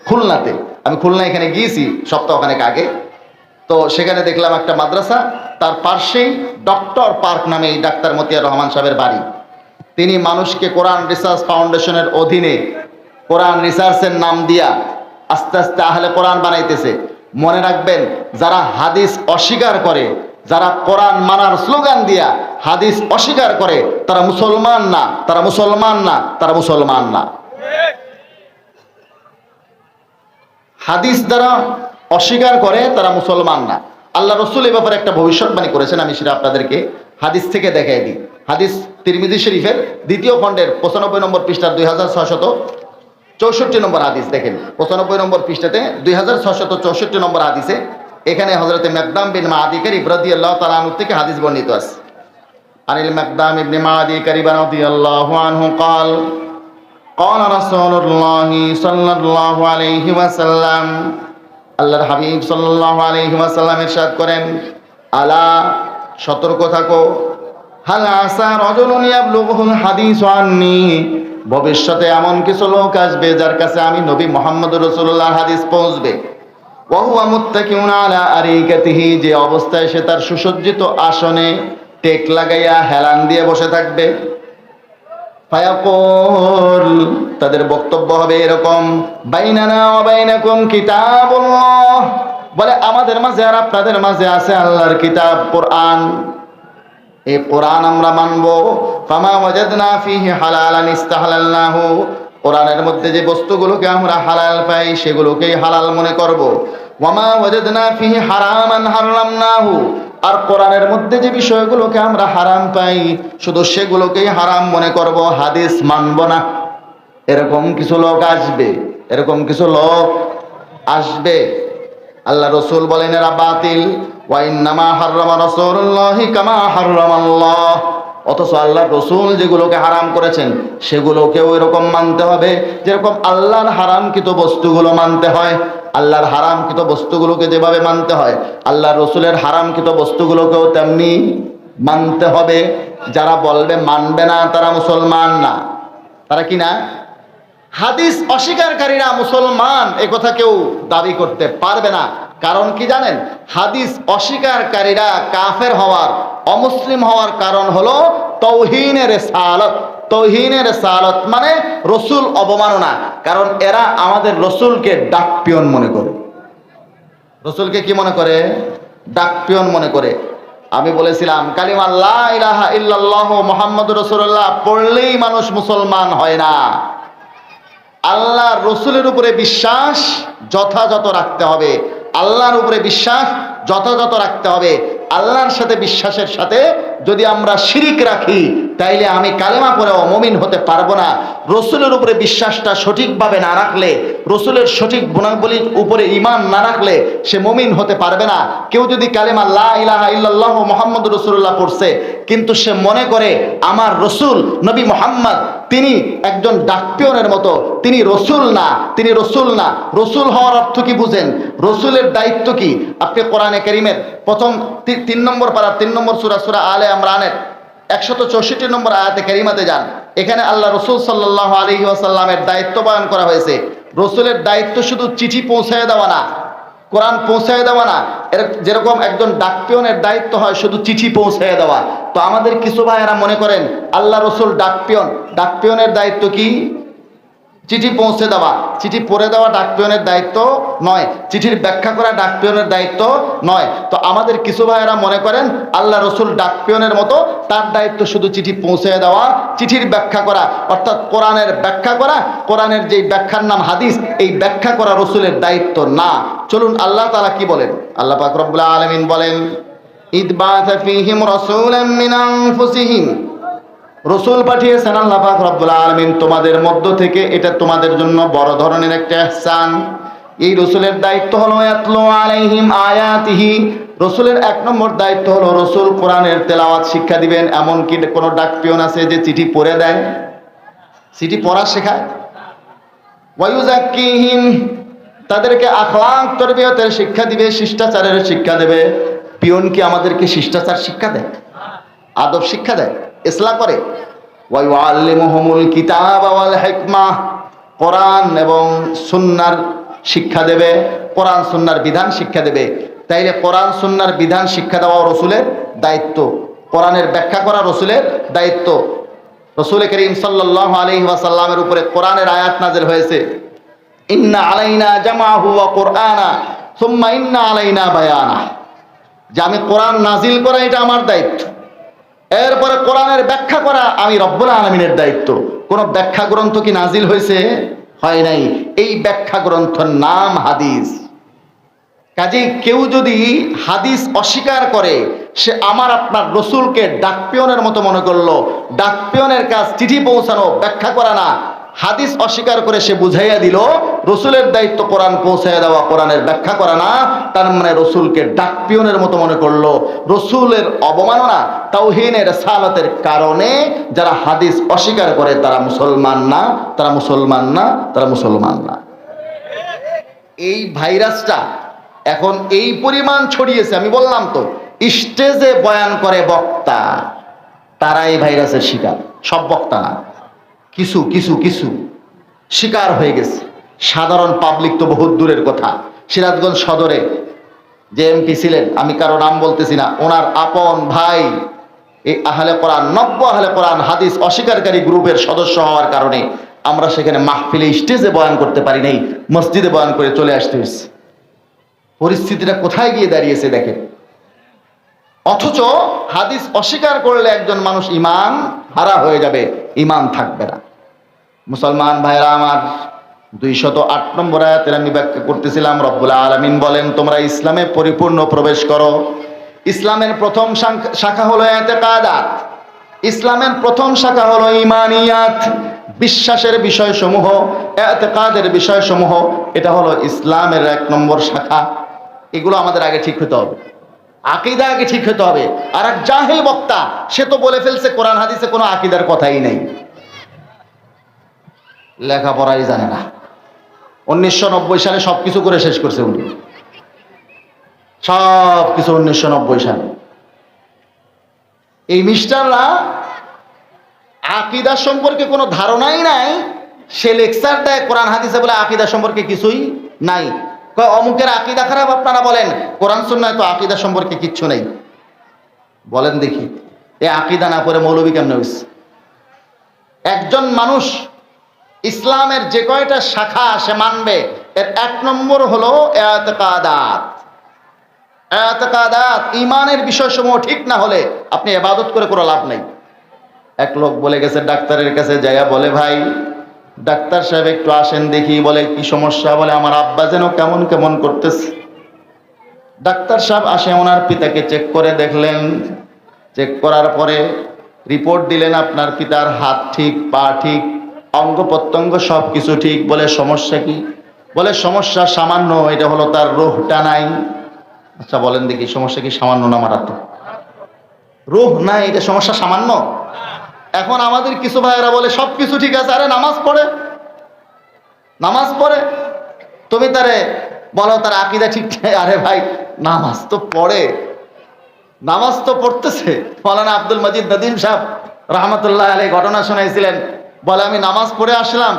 Speaker 1: খুলনাতে। আমি খুলনা এখানে গিয়েছি সপ্তাহখানেক আগে, তো সেখানে দেখলাম একটা মাদ্রাসা, তার পাশেই ডক্টর পার্ক নামে এই ডাক্তার মতিয়ার রহমান সাহেবের বাড়ি। তিনি মানুষকে কোরআন রিসার্চ ফাউন্ডেশনের অধীনে কোরআন রিসার্চের নাম দিয়া আস্তে আস্তে আহলে কোরআন বানাইতেছে। মনে রাখবেন, যারা হাদিস অস্বীকার করে, যারা কোরআন মানার স্লোগান দিয়া হাদিস অস্বীকার করে, তারা মুসলমান না, তারা মুসলমান না, তারা মুসলমান না। হাদিস যারা অস্বীকার করে তারা মুসলমান না। আল্লাহ রসুল এ ব্যাপারে একটা ভবিষ্যৎবাণী করেছেন, আমি সেটা আপনাদেরকে হাদিস থেকে দেখাই দিই। হাদিস তিরমিজি শরীফের 2য় খণ্ডের 95 নম্বর পৃষ্ঠার 2664 নম্বর হাদিস দেখেন। 95 নম্বর পৃষ্ঠাতে 2664 নম্বর হাদিসে এখানে হযরতে মিকদাম বিন মাআদি কারিব রাদিয়াল্লাহু তাআলা আনহু থেকে হাদিস বর্ণিত আছে। আনিল মিকদাম ইবনে মাআদি কারিব রাদিয়াল্লাহু আনহু قال قال رسول الله صلى الله عليه وسلم, আল্লাহর হাবিব সাল্লাল্লাহু আলাইহি ওয়াসাল্লাম ইরশাদ করেন, আলা, সতর্ক থাকো, হাল আসা রাজুলুন ইয়াবলুগুল হাদিস আন্নী, ভবিষ্যতে এমন কিছু লোক আসবে যার কাছে আমি নবী মুহাম্মদুর রাসূলুল্লাহ হাদিস পৌঁছবে। ওয়া হুয়া মুত্তাকিউন আলা আরিকাতিহি, যে অবস্থায় সে তার সুসজ্জিত আসনে টেক লাগাইয়া হেলান দিয়ে বসে থাকবে। ফায়াকুল, তাদের বক্তব্য হবে এরকম, বাইনানা ওয়া বাইনাকুম কিতাবুল্লাহ, বলে আমাদের মাঝে আর আপনাদের মাঝে আছে আল্লাহর কিতাব কোরআন। এই কোরআন আমরা মানব। ফামা ওয়াজাদনা ফিহি হালালান ইস্তাহালালনাহু, কোরআনের মধ্যে যে বস্তুগুলোকে আমরা হালাল পাই সেগুলোকেই হালাল মনে করব। ওয়ামা ওয়াজাদনা ফিহি হারামান হারামনাহু, আর কোরআনের মধ্যে যে বিষয়গুলোকে আমরা হারাম পাই শুধু সেগুলোকেই হারাম মনে করব, হাদিস মানব না। এরকম কিছু লোক আসবে, এরকম কিছু লোক আসবে। আল্লাহ রসুল বলেন এরা বাতিল। ওয়া ইন্নামা হাররামা রাসূলুল্লাহি কামা হাররামাল্লাহ, অথচ আল্লাহ রসুল যেগুলোকে হারাম করেছেন সেগুলোকেও এরকম মানতে হবে যেরকম আল্লাহর হারামকৃত বস্তুগুলো মানতে হয়। আল্লাহর হারামকৃত বস্তুগুলোকে যেভাবে মানতে হয়, আল্লাহ রসুলের হারামকৃত বস্তুগুলোকেও তেমনি মানতে হবে। যারা বলবে মানবে না তারা মুসলমান না। তারা কি না? হাদিস অস্বীকারীরা মুসলমান এ কথা কেউ দাবি করতে পারবে না। কারণ কি জানেন? হাদিস অস্বীকারীরা কাফের হওয়ার, অমুসলিম হওয়ার কারণ হলো তাওহীনের রিসালাত। তাওহীনের রিসালাত মানে রসুল অবমাননা। কারণ এরা আমাদের রসুলকে ডাকপিয়ন মনে করে। রসুলকে কি মনে করে? ডাকপিয়ন মনে করে। আমি বলেছিলাম কালিমা লা ইলাহা ইল্লাল্লাহ মুহাম্মাদুর রাসূলুল্লাহ পড়লেই মানুষ মুসলমান হয় না। আল্লাহ রসুলের উপরে বিশ্বাস যথাযথ রাখতে হবে, আল্লাহর উপরে বিশ্বাস যথাযথ রাখতে হবে। আল্লাহর সাথে বিশ্বাসের সাথে যদি আমরা শিরিক রাখি তাইলে আমি কালেমা পড়েও মুমিন হতে পারবো না। রসুলের উপরে বিশ্বাসটা সঠিকভাবে না রাখলে, রসুলের সঠিক গুণাবলীর উপরে ঈমান না রাখলে সে মুমিন হতে পারবে না। কেউ যদি কালেমা লা ইলাহা ইল্লাল্লাহ মুহাম্মাদুর রাসূলুল্লাহ পড়ছে কিন্তু সে মনে করে আমার রসুল নবী মুহাম্মদ তিনি একজন ডাকপিয়নের মতো, তিনি রসুল না, তিনি রসুল না। রসুল হওয়ার অর্থ কি বুঝেন? রসুলের দায়িত্ব কি? আপনি কোরআনে কারীমের প্রথম 3 নম্বর পারা 3 নম্বর সূরা সূরা আলে ইমরানের 164 নম্বর আয়াতে কারিমাতে যান। এখানে আল্লাহ রসুল সাল্লাল্লাহু আলাইহি ওয়াসাল্লামের দায়িত্ব বয়ান করা হয়েছে। রসুলের দায়িত্ব শুধু চিঠি পৌঁছায় দেওয়া না, কোরআন পৌঁছায় দেওয়া না। যেরকম একজন ডাকপিয়নের দায়িত্ব হয় শুধু চিঠি পৌঁছায় দেওয়া, তো আমাদের কিছু ভাইয়েরা মনে করেন আল্লাহ রসুল ডাকপিয়ন, ডাকপিয়নের দায়িত্ব কি? চিঠি পৌঁছে দেওয়া। চিঠি পড়ে দেওয়া ডাকপিয়নের দায়িত্ব নয়, চিঠির ব্যাখ্যা করা ডাকপিয়নের দায়িত্ব নয়। তো আমাদের কিছু ভাইয়েরা মনে করেন আল্লাহ রসুল ডাকপিয়নের মতো, তার দায়িত্ব শুধু চিঠি পৌঁছে দেওয়া, চিঠির ব্যাখ্যা করা, অর্থাৎ কোরআনের ব্যাখ্যা করা। কোরআনের যেই ব্যাখ্যার নাম হাদিস, এই ব্যাখ্যা করা রসুলের দায়িত্ব না। চলুন আল্লাহ তাআলা কি বলেন। আল্লাহ পাক রব্বুল আলামিন বলেন ইদ বাআসা ফীহিম রাসূলাম মিন আনফুসিহিম, রসুল পাঠিয়েছেন আল্লাহ পাক রব্বুল আলামিন তোমাদের মধ্য থেকে। এটা তোমাদের জন্য বড় ধরনের একটা ইহসান। এই রসুলের দায়িত্ব হলো ইয়াতলু আলাইহিম আয়াতিহি, রসুলের 1 নম্বর দায়িত্ব হলো রসুল কোরআনের তেলাওয়াত শিক্ষা দিবেন। এমন কি কোনো ডাকপিয়ন আছে যে চিঠি পড়ে দেয়? চিঠি পড়া শেখায়। ওয়ায়ুযাক্কিহিম, তাদেরকে আখলাক তরবিয়তের শিক্ষা দিবে, শিষ্টাচারের শিক্ষা দেবে। পিয়ন কি আমাদেরকে শিষ্টাচার শিক্ষা দেয়, আদব শিক্ষা দেয়, ইসলাম করে? ওয়ায়ুআল্লিমুহুমুল কিতাবা ওয়াল হিকমা, কোরআন এবং সুন্নাহর শিক্ষা দেবে, কোরআন সুন্নাহর বিধান শিক্ষা দেবে। তাইলে কোরআন সুন্নাহর বিধান শিক্ষা দেওয়া রসুলের দায়িত্ব, কোরআনের ব্যাখ্যা করা রসুলের দায়িত্ব। রসুল করিম সাল্লাল্লাহু আলাইহি ওয়াসাল্লামের উপরে কোরআনের আয়াত নাযিল হয়েছে, ইন্না আলাইনা জামাহু ওয়া কুরআনা সুম্মা ইন্না আলাইনা বায়ানা, যে আমি কোরআন নাজিল করা এটা আমার দায়িত্ব, এরপরে কোরআনের ব্যাখ্যা করা আমি রব্বুল আলামিনের দায়িত্ব। কোন ব্যাখ্যা গ্রন্থ কি নাজিল হয়েছে? হয় নাই। এই ব্যাখ্যা গ্রন্থের নাম হাদিস। কাজেই কেউ যদি হাদিস অস্বীকার করে সে আমার আপনার রসুলকে ডাকপিয়নের মতো মনে করলো। ডাকপিয়নের কাজ চিঠি পৌঁছানো, ব্যাখ্যা করা না। হাদিস অস্বীকার করে সে বুঝাইয়া দিল রসুলের দায়িত্ব কোরআন পৌঁছাইয়া দেওয়া, কোরআনের ব্যাখ্যা করা না। তার মানে রসুলকে ডাকপিয়নের মতো মনে করলো। রসুলের অবমাননা, তাওহীনের রিসালাতের কারণে যারা হাদিস অস্বীকার করে তারা মুসলমান না, তারা মুসলমান না, তারা মুসলমান না। এই ভাইরাসটা এখন এই পরিমাণ ছড়িয়েছে, আমি বললাম তো স্টেজে বয়ান করে বক্তা, তারা এই ভাইরাসের শিকার। সব বক্তা না, কিছু কিছু কিছু শিকার হয়ে গেছে। সাধারণ পাবলিক তো বহুত দূরের কথা। সিরাজগঞ্জ সদরে যে এমপি ছিলেন, আমি কারো নাম বলতেছি না, ওনার আপন ভাই এই আহলে কোরআন, নব্য আহলে কোরআন হাদিস অস্বীকারী গ্রুপের সদস্য হওয়ার কারণে আমরা সেখানে মাহফিলে স্টেজে বয়ান করতে পারি নাই, মসজিদে বয়ান করে চলে আসতে হয়েছে। পরিস্থিতিটা কোথায় গিয়ে দাঁড়িয়েছে দেখেন। অথচ হাদিস অস্বীকার করলে একজন মানুষ ঈমান হারা হয়ে যাবে, ঈমান থাকবে না। মুসলমান ভাইরা আমার, 208 নম্বর আয়াতের আমি ব্যাখ্যা করতেছিলাম। রব্বুল আলামিন বলেন তোমরা ইসলামে পরিপূর্ণ প্রবেশ করো। ইসলামের প্রথম শাখা হলো ইতিকাদাত, ইসলামের প্রথম শাখা হলো ঈমানিয়াত, বিশ্বাসের বিষয়সমূহ, ইতিকাদের বিষয়সমূহ। এটা হলো ইসলামের 1 নম্বর শাখা। এগুলো আমাদের আগে ঠিক হতে হবে, আকীদা আগে ঠিক হতে হবে। আর এক জাহেল বক্তা সে তো বলে ফেলছে কোরআন হাদিসে কোনো আকীদার কথাই নেই, লেখাপড়াই জানে না। 1990 সালে সবকিছু করে শেষ করছে উনি, সবকিছু 1990 সালে। এই মিস্টাররা আকীদা সম্পর্কে কোনো ধারণাই নাই, সে লেকচার দেয় কোরআন হাদিসে বলে আকীদা সম্পর্কে কিছুই নাই। অমুকের আকীদা খারাপ, আপনারা বলেন কোরআন সুন্নাহয় তো আকীদা সম্পর্কে কিচ্ছু নেই। বলেন দেখি এই আকীদা না পড়ে মৌলবী কেমনে হইছে? একজন মানুষ ইসলামের যে কয়টা শাখা সে মানবে, এর 1 নম্বর হলো ইতিকাদাত। এতেকাদাত, ইমানের বিষয়সমূহ ঠিক না হলে আপনি ইবাদত করে কোনো লাভ নেই। এক লোক বলে গেছে ডাক্তারের কাছে, যাইয়া বলে, ভাই ডাক্তার সাহেব একটু আসেন দেখি। বলে কি সমস্যা? বলে আমার আব্বা যেন কেমন কেমন করতেছে। ডাক্তার সাহেব আসে, ওনার পিতাকে চেক করে দেখলেন। চেক করার পরে রিপোর্ট দিলেন, আপনার পিতার হাত ঠিক, পা ঠিক, অঙ্গ প্রত্যঙ্গ সব কিছু ঠিক। বলে সমস্যা কি? বলে সমস্যা সামান্য, এটা হলো তার রূহটা নাই। আচ্ছা বলেন দেখি, সমস্যা কি সামান্য না মারাত্মক? রূহ নাই, এটা সমস্যা সামান্য? এখন আমাদের কিছু ভাইয়েরা বলে সব কিছু ঠিক আছে। আরে নামাজ পড়ে, নামাজ পড়ে, তুমি তারে বলো তার আকীদা ঠিক নেই। আরে ভাই নামাজ তো পড়ে, নামাজ তো পড়তেছে। মৌলানা আব্দুল মজিদ নদীম সাহেব রহমতুল্লাহ আলাইহি ঘটনা শোনাইছিলেন। বলে আমি নামাজ পড়ে আসলাম,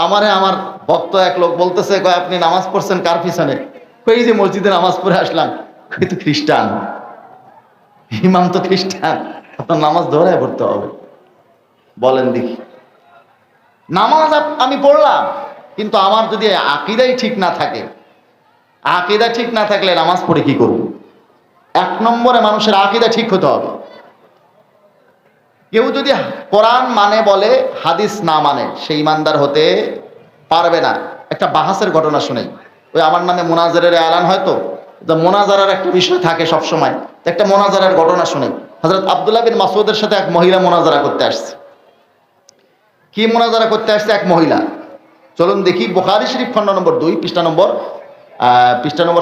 Speaker 1: আমার ভক্ত এক লোক বলতেছে, কয় আপনি নামাজ পড়ছেন কার পিছনে? এই যে মসজিদে নামাজ পড়ে আসলাম। এই তো খ্রিস্টান, ইমাম তো খ্রিস্টান, আপনার নামাজ ধরে পড়তে হবে। বলেন দেখি, নামাজ আমি পড়লাম, কিন্তু আমার যদি আকীদাই ঠিক না থাকে, আকীদা ঠিক না থাকলে নামাজ পড়ে কি করব? এক নম্বরে মানুষের আকীদা ঠিক হতে হবে। কেউ যদি কোরআন মানে বলে হাদিস না মানে, সে ইমানদার হতে পারবে না। একটা বাহাসের ঘটনা শুনে, ওই আমার নামে মোনাজারের এলান হয়তো, মোনাজারার একটা বিষয় থাকে সব সময়। একটা মোনাজারের ঘটনা শুনে, হযরত আব্দুল্লাহ বিন মাসউদের সাথে এক মহিলা মোনাজারা করতে আসছে। কি মোনাজারা করতে আসছে এক মহিলা? চলুন দেখি। বুখারী শরীফ খণ্ড নম্বর 2, পৃষ্ঠা নম্বর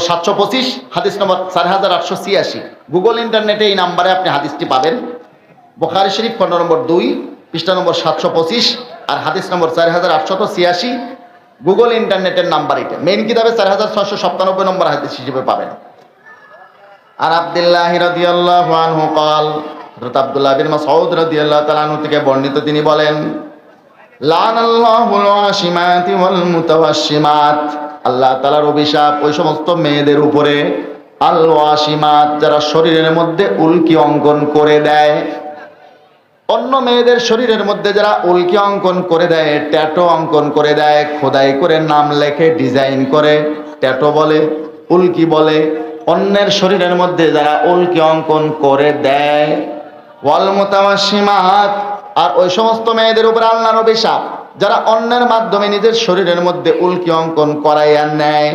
Speaker 1: 725, হাদিস নম্বর 4886। গুগল ইন্টারনেটে এই নাম্বারে আপনি হাদিসটি পাবেন। বুখারী শরীফ খণ্ড নম্বর 2, পৃষ্ঠা নম্বর 725 আর হাদিস নম্বর 4886। গুগল ইন্টারনেটের নাম্বার এটা, মেইন কিতাবে 4697 নম্বর হাদিস হিসেবে পাবেন। আর আব্দুল্লাহ রাদিয়াল্লাহু আনহু قال, হযরত আব্দুল্লাহ বিন মাসউদ রাদিয়াল্লাহু তাআলা আনহু থেকে বর্ণিত, তিনি বলেন, লানাল্লাহুল ওয়াশিমাতি ওয়াল মুতাওয়াশিমাত, আল্লাহ তাআলার অভিশাপ ওই সমস্ত মেয়েদের উপরে, আল ওয়াশিমাত, যারা শরীরের মধ্যে উল্কি অঙ্কন করে দেয়। অন্য মেয়েদের শরীরের মধ্যে যারা উল্কি অঙ্কন করে দেয়, ট্যাটু অঙ্কন করে দেয়, খোদাই করে নাম লেখে, ডিজাইন করে, ট্যাটু বলে, উল্কি বলে, অন্যের শরীরের মধ্যে যারা উল্কি অঙ্কন করে দেয়। ওয়াল মুতাওয়াশিমাত, আর ওই সমস্ত মেয়েদের উপর আল্লাহর অভিশাপ যারা অন্যের মাধ্যমে নিজের শরীরের মধ্যে উল্কি অঙ্কন করাইয়া নেয়।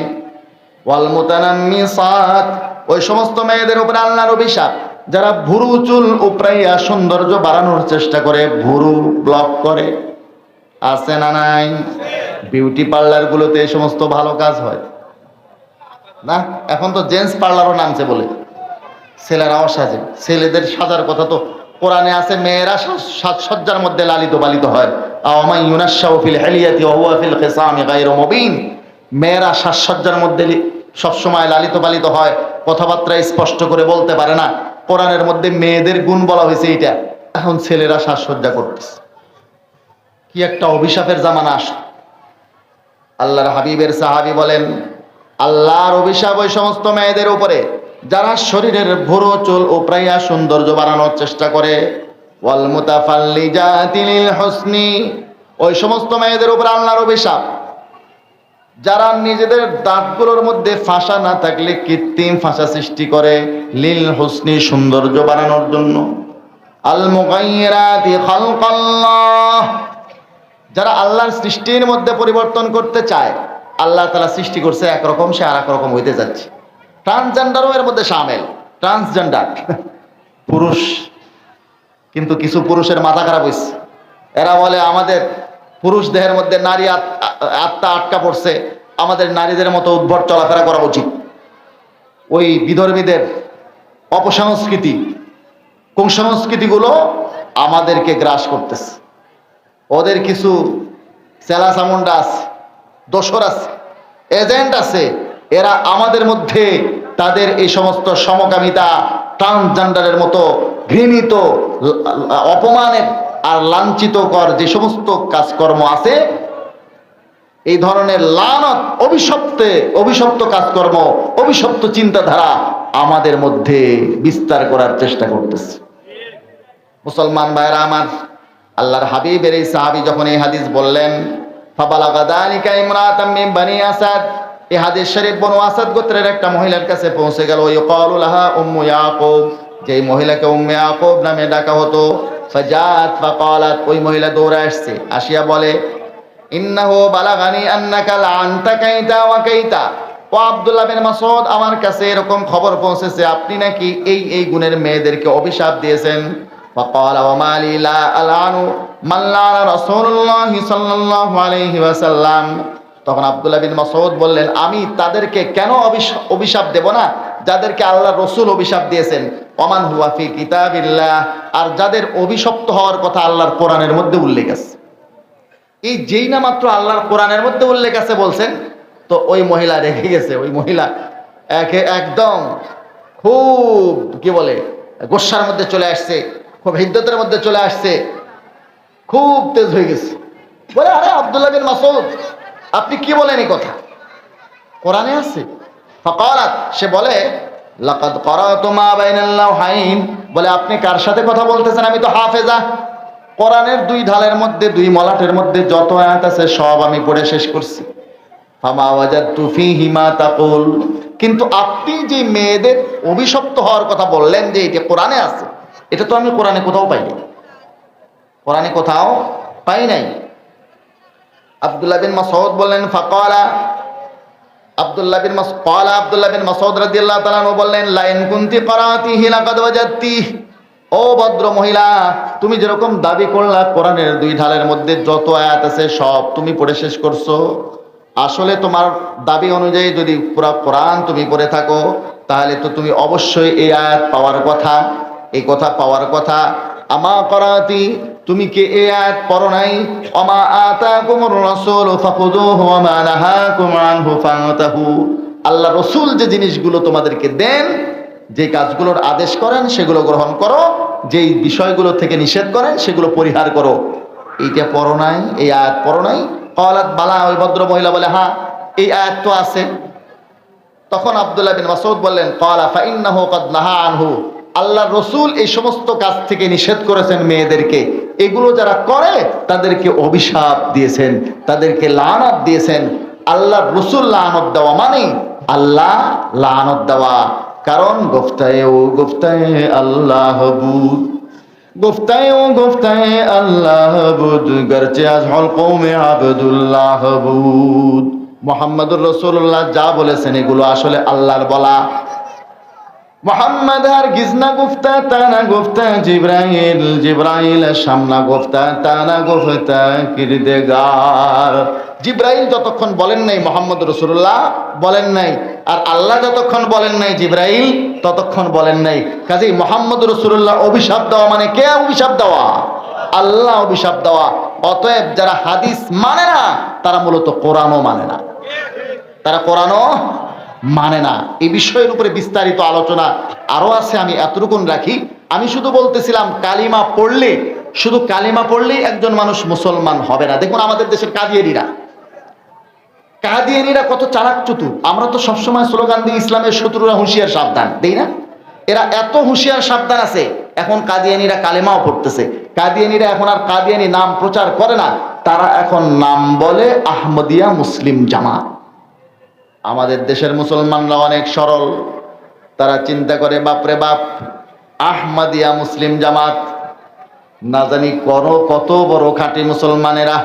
Speaker 1: ওয়াল মুতানাম্মিসাত, ওই সমস্ত মেয়েদের উপর আল্লাহর অভিশাপ যারা ভুরু চুল উপড়াইয়া সৌন্দর্য বাড়ানোর চেষ্টা করে, ভুরু ব্লক করে। আছে না নাই? বিউটি পার্লার গুলোতে এই সমস্ত ভালো কাজ হয় না? এখন তো জেন্টস পার্লারও নামছে বলে, ছেলেরাও সাজে। ছেলেদের সাজার কথা তো কোরআনে আছে, মেয়েরা সাজসজ্জার মধ্যে লালিত পালিত হয়। আওয়ামাই ইউনাশশাউ ফিল হিলিয়াতি ওয়া হুয়া ফিল খিসামি গায়রু মুবিন, মেয়েরা সাজসজ্জার মধ্যে সবসময় লালিত পালিত হয়, কথাবার্তা স্পষ্ট করে বলতে পারে না। কোরআনের মধ্যে মেয়েদের গুণ বলা হয়েছে এইটা। এখন ছেলেরা সাজসজ্জা করতেছে। কি একটা অভিশাপের জামানা আসে। আল্লাহর হাবিবের সাহাবী বলেন, আল্লাহর অভিশাপ ওই সমস্ত মেয়েদের উপরে যারা শরীরের ভুরু চুল উপড়াইয়া সৌন্দর্য বাড়ানোর চেষ্টা করে। ওয়াল মুতাফাল্লিজাতি লিল হুসনি, ওই সমস্ত মেয়েদের উপর আল্লাহর অভিশাপ যারা নিজেদের দাঁতগুলোর মধ্যে ফাঁসা না থাকলে কৃত্রিম ফাঁসা সৃষ্টি করে, লিল হুসনি, সৌন্দর্য বাড়ানোর জন্য। আল মুগায়্যিরাতি খালকাল্লাহ, যারা আল্লাহর সৃষ্টির মধ্যে পরিবর্তন করতে চায়। আল্লাহ তাআলা সৃষ্টি করছে একরকম, সে আর এক রকম হইতে যাচ্ছে। ট্রান্সজেন্ডারও এর মধ্যে শামিল। ট্রান্সজেন্ডার পুরুষ, কিন্তু কিছু পুরুষের মাথা খারাপ হয়েছে। এরা বলে আমাদের পুরুষ দেহের মধ্যে নারী আত্মা আটকা পড়ছে, আমাদের নারীদের মতো উদ্ভট চলাফেরা করা উচিত। ওই বিধর্মীদের অপসংস্কৃতি, কুসংস্কৃতিগুলো আমাদেরকে গ্রাস করতেছে। ওদের কিছু চেলা চামুন্ডা আছে, দোসর আছে, এজেন্ট আছে, এরা আমাদের মধ্যে তাদের এই সমস্ত সমকামিতা, ট্রান্সজেন্ডারের মতো ঘৃণিত, অপমানের আর লাঞ্ছিতকর যে সমস্ত কাজকর্ম আছে, এই ধরনের লানত, অভিশপ্ত কাজকর্ম, অভিশপ্ত চিন্তাধারা আমাদের মধ্যে বিস্তার করার চেষ্টা করতেছে। মুসলমান ভাইরা আমার, আল্লাহর হাবিবের এই সাহাবী যখন এই হাদিস বললেন, ফাবালাগা যালিকা ইমরাতাম মিন বানি আসাদ, এই হাদিস শরীফ বনু আসাদ গোত্রের একটা মহিলার কাছে পৌঁছে গেল। ইউকালু লাহা উম্মু ইয়াকুব, যেই মহিলাকে উম্মে ইয়াকুব নামে ডাকা হতো। ফাজাত ফাকালাত, ওই মহিলা দৌড়ে আসছে, আসিয়া বলে, ইন্নাহু বালাগানি আন্নাকা লাআনতা কাইতা ওয়া কাইতা, ও আব্দুল্লাহ বিন মাসউদ, আমার কাছে এরকম খবর পৌঁছেছে আপনি নাকি এই এই গুণের মেয়েদেরকে অভিশাপ দিয়েছেন। ফাকালা ওয়া মালি লা আলানু মান লাআনা রাসূলুল্লাহ সাল্লাল্লাহু আলাইহি ওয়াসাল্লাম। তখন আব্দুল্লাহ বিন মাসউদ বললেন, আমি তাদেরকে কেন অভিশাপ দেব না যাদেরকে আল্লাহ রসুল অভিশাপ দিয়েছেন। ওমান হুয়া ফি কিতাবিল্লাহ, আর যাদের অভিশপ্ত হওয়ার কথা আল্লাহর কোরআনের মধ্যে উল্লেখ আছে। এই যেই না মাত্র আল্লাহর কোরআনের মধ্যে উল্লেখ আছে বলছেন, তো ওই মহিলা রেখে গেছে। ওই মহিলা একদম খুব কি বলে গোস্সার মধ্যে চলে আসছে, খুব হিদ্দতের মধ্যে চলে আসছে, খুব তেজ হয়ে গেছে। বলে, আরে আব্দুল্লাহ বিন মাসউদ, আপনি কি বলেন এই কথা? কোরআনে আছে। ফাকালাত, সে বলে, লাকাদ ক্বারাতু মা বাইনাল লাওহাইন, বলে আপনি কার সাথে কথা বলতেছেন? আমি তো হাফেজা, কোরআনের দুই ঢালের মধ্যে, দুই মলাটের মধ্যে যত আয়াত আছে সব আমি পড়ে শেষ করছি। ফামা ওয়াজাদতু ফীহি মা তাকুল, কিন্তু আপনি যে মেয়েদের অভিশপ্ত হওয়ার কথা বললেন যে এটা কোরআনে আছে, এটা তো আমি কোরআনে কোথাও পাইনি, কোরআনে কোথাও পাই নাই। আব্দুল্লাহ বিন মাসউদ বললেন, ফাকালা আব্দুল্লাহ বিন মাসউদ রাদিয়াল্লাহু তাআলা আনহু বললেন, লা ইন কুনতি ক্বারাতিহি লাকাদ ওয়াজাদতি, ও ভদ্র মহিলা, তুমি যেরকম দাবি করলা কোরআনের দুই ঢালের মধ্যে যত আয়াত আছে সব তুমি পড়ে শেষ করছো, আসলে তোমার দাবি অনুযায়ী যদি পুরো কোরআন তুমি পড়ে থাকো তাহলে তো তুমি অবশ্যই এই আয়াত পাওয়ার কথা, এই কথা পাওয়ার কথা। আমা ক্বারাতি, তুমি কি এই আয়াত পড়ো নাই? ওমা আতাকুমুর রাসূল ফাখুযুহু ওয়া মা নাহাকুম আনহু ফান্তাহু, আল্লাহ রাসূল যে জিনিসগুলো তোমাদেরকে দেন, যে কাজগুলোর আদেশ করেন সেগুলো গ্রহণ করো, যেই বিষয়গুলো থেকে নিষেধ করেন সেগুলো পরিহার করো। এইটা পড়ো নাই? এই আয়াত পড়ো নাই? ক্বালাত বালা, ওই ভদ্র মহিলা বলে, হ্যাঁ এই আয়াত তো আছে। তখন আব্দুল্লাহ বিন মাসউদ বললেন, ক্বালা ফাইন্নাহু ক্বাদ নাহা আনহু, আল্লাহ রসুল এই সমস্ত কাজ থেকে নিষেধ করেছেন মেয়েদেরকে, এগুলো যারা করে তাদেরকে অভিশাপ দিয়েছেন, তাদেরকে লানত দিয়েছেন। আল্লাহ রসুল লানত দেওয়া মানে আল্লাহ লানত দেওয়া, কারণ গুফতায়ে আল্লাহ বুদ, গুফতায়ে আল্লাহ বুদ, গরচে আজ হল কওমে আবদুল্লাহ বুদ। মুহাম্মদুর রাসূলুল্লাহ যা বলেছেন এগুলো আসলে আল্লাহর বলা। মোহাম্মদ আর গিজনা গুফতা তানা গুফতা জিব্রাইল, জিব্রাইল সামনা গুফতা তানা গুফতা কিরদেগার। জিব্রাইল যতক্ষণ বলেন নাই মোহাম্মদ রাসূলুল্লাহ বলেন নাই, আর আল্লাহ যতক্ষণ বলেন নাই জিব্রাইল ততক্ষণ বলেন নাই। কাজেই মোহাম্মদ রাসূলুল্লাহ অভিশাপ দেওয়া মানে কে অভিশাপ দেওয়া? আল্লাহ অভিশাপ দেওয়া। অতএব যারা হাদিস মানে না তারা মূলত কোরআনও মানে না, তারা কোরআনও মানে না। এই বিষয়ের উপরে বিস্তারিত আলোচনা আরো আছে, আমি এতটুকুন রাখি। আমি শুধু বলতেছিলাম কালিমা পড়লে, শুধু কালিমা পড়লেই একজন মানুষ মুসলমান হবে না। দেখুন আমাদের দেশের কাদিয়ানীরা কত চালাক চতুর। আমরা তো সবসময় স্লোগান দিই ইসলামের শত্রুরা হুঁশিয়ার সাবধান, দেই না? এরা এত হুঁশিয়ার সাবধান আছে, এখন কাদিয়ানীরা কালেমাও পড়তেছে। কাদিয়ানীরা এখন আর কাদিয়ানী নাম প্রচার করে না, তারা এখন নাম বলে আহমদিয়া মুসলিম জামাত। আমাদের দেশের মুসলমানরা অনেক সরল, তারা চিন্তা করে বাপরে বাপ আহমদিয়া মুসলিম জামাত, না জানি কত বড় খাঁটি মুসলমানেরা।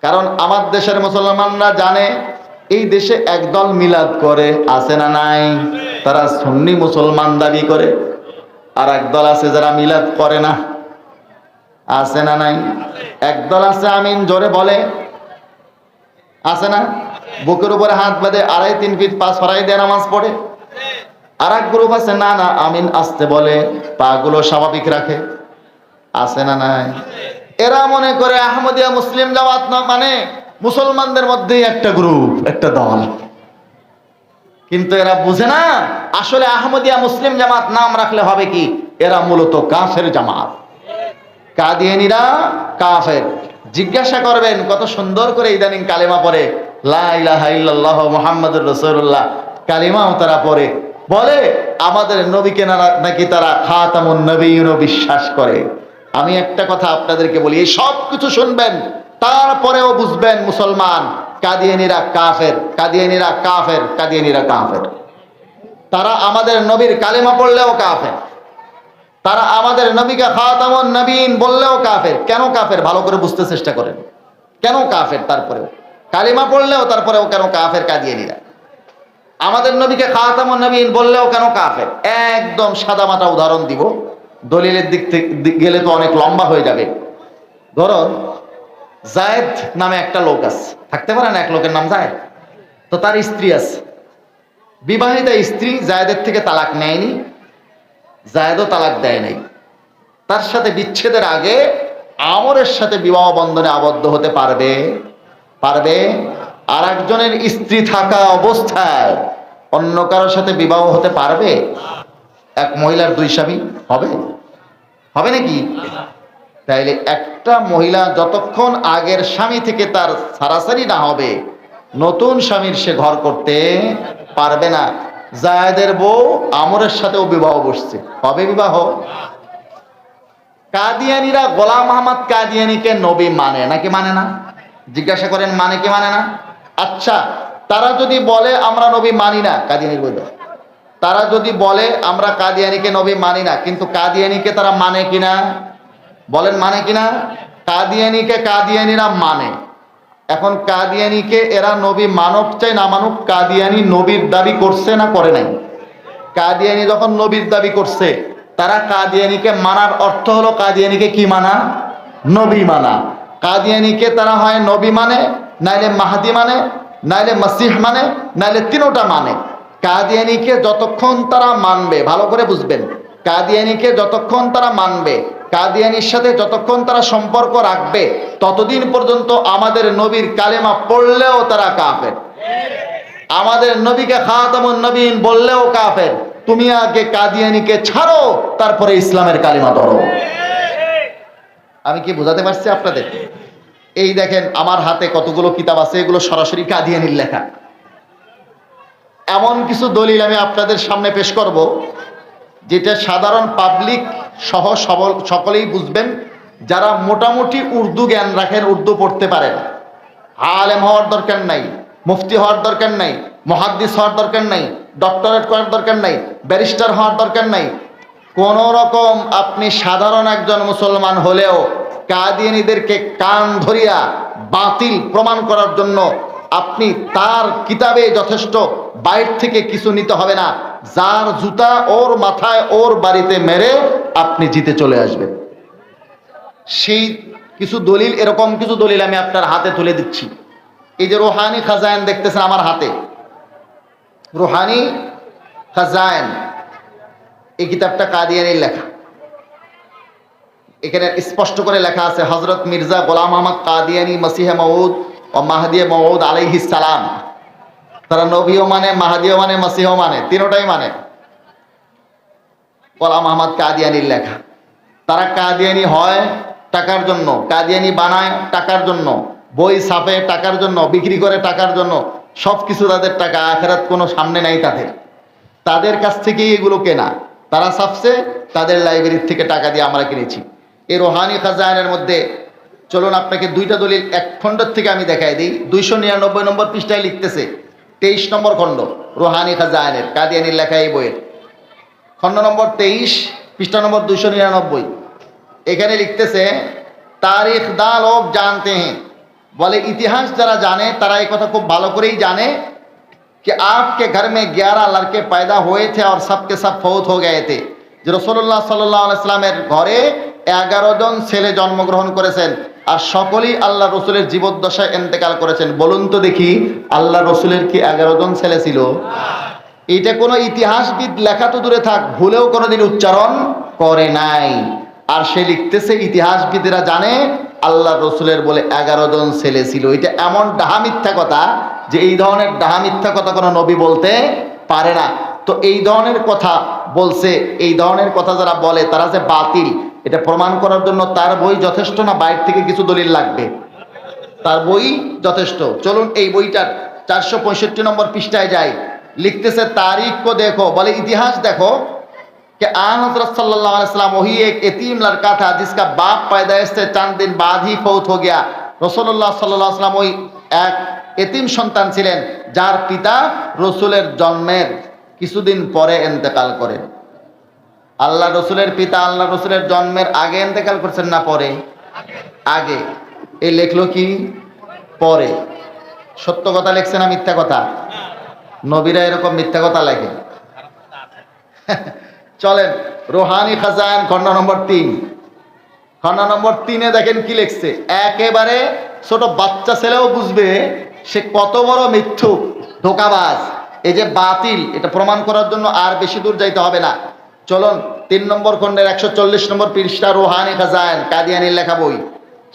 Speaker 1: কারণ আমার দেশের মুসলমানরা জানে এই দেশে একদল মিলাদ করে, আছে না নাই? তারা সুন্নি মুসলমান দাবি করে। আর একদল আছে যারা মিলাদ করে না, আছে না নাই? একদল আছে আমিন জোরে বলে, আছে না? বুকের উপরে হাত বাঁধে 2.5-3 ফিট পা সরাই দিয়ে নামাজ পড়ে। আর এক গ্রুপ আছে না আমিন আসতে বলে, পা গুলো স্বাভাবিক রাখে, আছে না নাই? এরা মনে করে আহমদিয়া মুসলিম জামাত না মানে মুসলমানদের মধ্যেই একটা গ্রুপ, একটা দল। কিন্তু এরা বুঝে না আসলে আহমদিয়া মুসলিম জামাত নাম রাখলে হবে কি, এরা মূলত কাফের জামাত। কাদিয়ানীরা কাফের। জিজ্ঞাসা করবেন কত সুন্দর করে ইদানিং কালেমা পড়ে, লা ইলাহা ইল্লাল্লাহ মুহাম্মাদুর রাসূলুল্লাহ, কালিমাও তারা পড়ে। বলে আমাদের নবীকে নাকি তারা খাতামুন নবিয়্যিন বিশ্বাস করে। আমি একটা কথা আপনাদেরকে বলি, এই সব কিছু শুনবেন তারপরেও বুঝবেন মুসলমান কাদিয়ানীরা কাফের, কাদিয়ানীরা কাফের, কাদিয়ানীরা কাফের। তারা আমাদের নবীর কালেমা পড়লেও কাফের, তারা আমাদের নবীকে খাতামুন নবীন বললেও কাফের। কেন কাফের ভালো করে বুঝতে চেষ্টা করেন, কেন কাফের? তারপরেও কালিমা পড়লেও তারপরেও কেন কাফের কাদিয়ানীরা? আমাদের নবীকে খাতামুন নবীন বললেও কেন কাফের? একদম সাদামাটা উদাহরণ দিব, দলিলের দিক থেকে গেলে তো অনেক লম্বা হয়ে যাবে। ধরুন জায়েদ নামে একটা লোক আছে, থাকতে পারে না এক লোকের নাম জায়েদ? তো তার স্ত্রী আছে, বিবাহিতা স্ত্রী, জায়েদের থেকে তালাক নেয়নি, জায়েদও তালাক দেয় নাই। তার সাথে বিচ্ছেদের আগে আমরের সাথে বিবাহ বন্ধনে আবদ্ধ হতে পারবে? পারবে? আর একজনের স্ত্রী থাকা অবস্থায় অন্য কারোর সাথে বিবাহ হতে পারবে? এক মহিলার দুই স্বামী হবে? হবে নাকি? তাইলে একটা মহিলা যতক্ষণ আগের স্বামী থেকে তার সারাসারি না হবে, নতুন স্বামীর সে ঘর করতে পারবে না। জায়েদের বউ আমরের সাথেও বিবাহ বসছে, হবে বিবাহ? কাদিয়ানীরা গোলাম আহমদ কাদিয়ানীকে নবী মানে নাকি মানে না? জিজ্ঞাসা করেন মানে কি মানে না? আচ্ছা, তারা যদি বলে আমরা নবী মানি না, কাদিয়ানীর বই দাও। তারা যদি বলে আমরা কাদিয়ানীকে নবী মানি না, কিন্তু কাদিয়ানীকে তারা মানে কিনা? বলেন মানে কিনা? কাদিয়ানীকে কাদিয়ানীরা মানে। এখন কাদিয়ানীকে এরা নবী মানব চাই না মানুক, কাদিয়ানী নবীর দাবি করছে না করে নাই? কাদিয়ানী যখন নবীর দাবি করছে, তারা কাদিয়ানীকে মানার অর্থ হলো কাদিয়ানীকে কি মানা? নবী মানা। কাদিয়ানীকে তারা হয় নবী মানে, নাইলে মাহাদি মানে, নাইলে মসিহ মানে, নাইলে তিনোটা মানে। কাদিয়ানীকে যতক্ষণ তারা মানবে, ভালো করে বুঝবেন, কাদিয়ানীকে যতক্ষণ তারা মানবে, কাদিয়ানীর সাথে যতক্ষণ তারা সম্পর্ক রাখবে, ততদিন পর্যন্ত আমাদের নবীর কালেমা পড়লেও তারা কাফের, আমাদের নবীকে খাতামুন নবীন বললেও কাফের। তুমি আগে কাদিয়ানীকে ছাড়ো, তারপরে ইসলামের কালিমা ধরো। আমি কি বোঝাতে পারছি আপনাদের? এই দেখেন আমার হাতে কতগুলো কিতাব আছে, এগুলো সরাসরি কাদিয়ানীর লেখা। এমন কিছু দলিল আমি আপনাদের সামনে পেশ করব যেটা সাধারণ পাবলিক সহ সকলেই বুঝবেন, যারা মোটামুটি উর্দু জ্ঞান রাখেন, উর্দু পড়তে পারেন। আলেম হওয়ার দরকার নাই, মুফতি হওয়ার দরকার নাই, মুহাদ্দিস হওয়ার দরকার নাই, ডক্টরেট করার দরকার নাই, ব্যারিস্টার হওয়ার দরকার নাই। কোন রকম আপনি সাধারণ একজন মুসলমান হলেও কাদিয়ানীদেরকে কান ধরিয়া বাতিল প্রমাণ করার জন্য আপনি তার কিতাবে যথেষ্ট, বাইরে থেকে কিছু নিতে হবে না। যার জুতা ওর মাথায় ওর বাড়িতে মেরে আপনি জিতে চলে আসবেন। সেই কিছু দলিল, এরকম কিছু দলিল আমি আপনার হাতে তুলে দিচ্ছি। এই যে রুহানি খাজায়েন দেখতেছেন আমার হাতে, রুহানি খাজায়েন, এই কিতাবটা কাদিয়ানীর লেখা। এখানে স্পষ্ট করে লেখা আছে হযরত মির্জা গোলাম আহমদ কাদিয়ানী মসিহে মউদ ও মাহদিয়ে মউদ আলাইহিস সালাম। তারা নবীও মানে, মাহদিও মানে, মসিহও মানে, তিনটাই মানে। গোলাম আহমদ কাদিয়ানীর লেখা। তারা কাদিয়ানী হয় টাকার জন্য, কাদিয়ানী বানায় টাকার জন্য, বই ছাপে টাকার জন্য, বিক্রি করে টাকার জন্য, সব কিছু তাদের টাকা, আখিরাত কোনো সামনে নাই তাদের। তাদের কাছ থেকেই এগুলো কেনা, তারা ছাপছে, তাদের লাইব্রেরির থেকে টাকা দিয়ে আমরা কিনেছি। এই রুহানি খাজায়েনের মধ্যে চলুন আপনাকে দুইটা দলিল এক খণ্ডের থেকে আমি দেখাই দিই। 299 নম্বর পৃষ্ঠায় লিখতেছে, 23 নম্বর খণ্ড রুহানি খাজায়েনের, কাদিয়ানীর লেখা এই বইয়ের খণ্ড নম্বর 23, পৃষ্ঠা নম্বর 299। এখানে লিখতেছে তারিখ দা লোক জানতে হ্যাঁ, বলে ইতিহাস যারা জানে তারা এই কথা খুব ভালো করেই জানে कि आपके घर में 11 लड़के पैदा हुए थे और सब के सब फौत हो गए थे। যে রাসূলুল্লাহ সাল্লাল্লাহু আলাইহি সাল্লামের ঘরে 11 জন ছেলে জন্মগ্রহণ করেছেন আর সকলেই আল্লাহ রসুলের জীবদ্দশায় ইন্তেকাল করেছেন। বলুন তো দেখি, আল্লাহ রসুলের কি 11 জন ছেলে ছিল? এইটা কোনো ইতিহাসবিদ লেখা তো দূরে থাক, ভুলেও কোনোদিন উচ্চারণ করে নাই। আর সে লিখতেছে ইতিহাসবিদরা জানে আল্লাহ রসুলের বলে 11 জন ছেলে ছিল। এটা এমন ডাহা মিথ্যা কথা যে এই ধরনের ডাহা মিথ্যা কথা কোনো নবী বলতে পারে না। তো এই ধরনের কথা বলছে, এই ধরনের কথা যারা বলে তারা যে বাতিল, এটা প্রমাণ করার জন্য তার বই যথেষ্ট না বাইরে থেকে কিছু দলিল লাগবে? তার বই যথেষ্ট। চলুন এই বইটার 465 নম্বর পৃষ্ঠায় যাই। লিখতেছে तारीख को देखो, बोले इतिहास देखो कि आन हजरत सल्लल्लाहु अलैहि वसल्लम वही एक यतीम लड़का था जिसका बाप पैदाइश से चंद दिन बाद ही फौत हो गया। रसूलुल्लाह सल्लल्लाहु अलैहि वसल्लम वही एक এতিম সন্তান ছিলেন, যার পিতা রসুলের জন্মের কিছুদিন পরে ইন্তেকাল করেন। আল্লাহ রসুলের পিতা আল্লাহ রসুলের জন্মের আগে ইন্তেকাল করছেন না পরে? আগে। এই লেখলো কি পরে? সত্য কথা লেখছে না মিথ্যা কথা? নবীরা এরকম মিথ্যা কথা লেখে? চলেন রুহানি খাজান খন্ড নম্বর 3, খন্ড নম্বর 3-এ দেখেন কি লিখছে। একেবারে ছোট বাচ্চা ছেলেও বুঝবে সে কত বড় মিথ্যুক, ধোঁকাবাজ। এই যে বাতিল, এটা প্রমাণ করার জন্য আর বেশি দূর যাইতে হবে না। চলুন 3 নম্বর খন্ডের 140 নম্বর পৃষ্ঠা, রুহানি খাজান, কাদিয়ানির লেখা বই।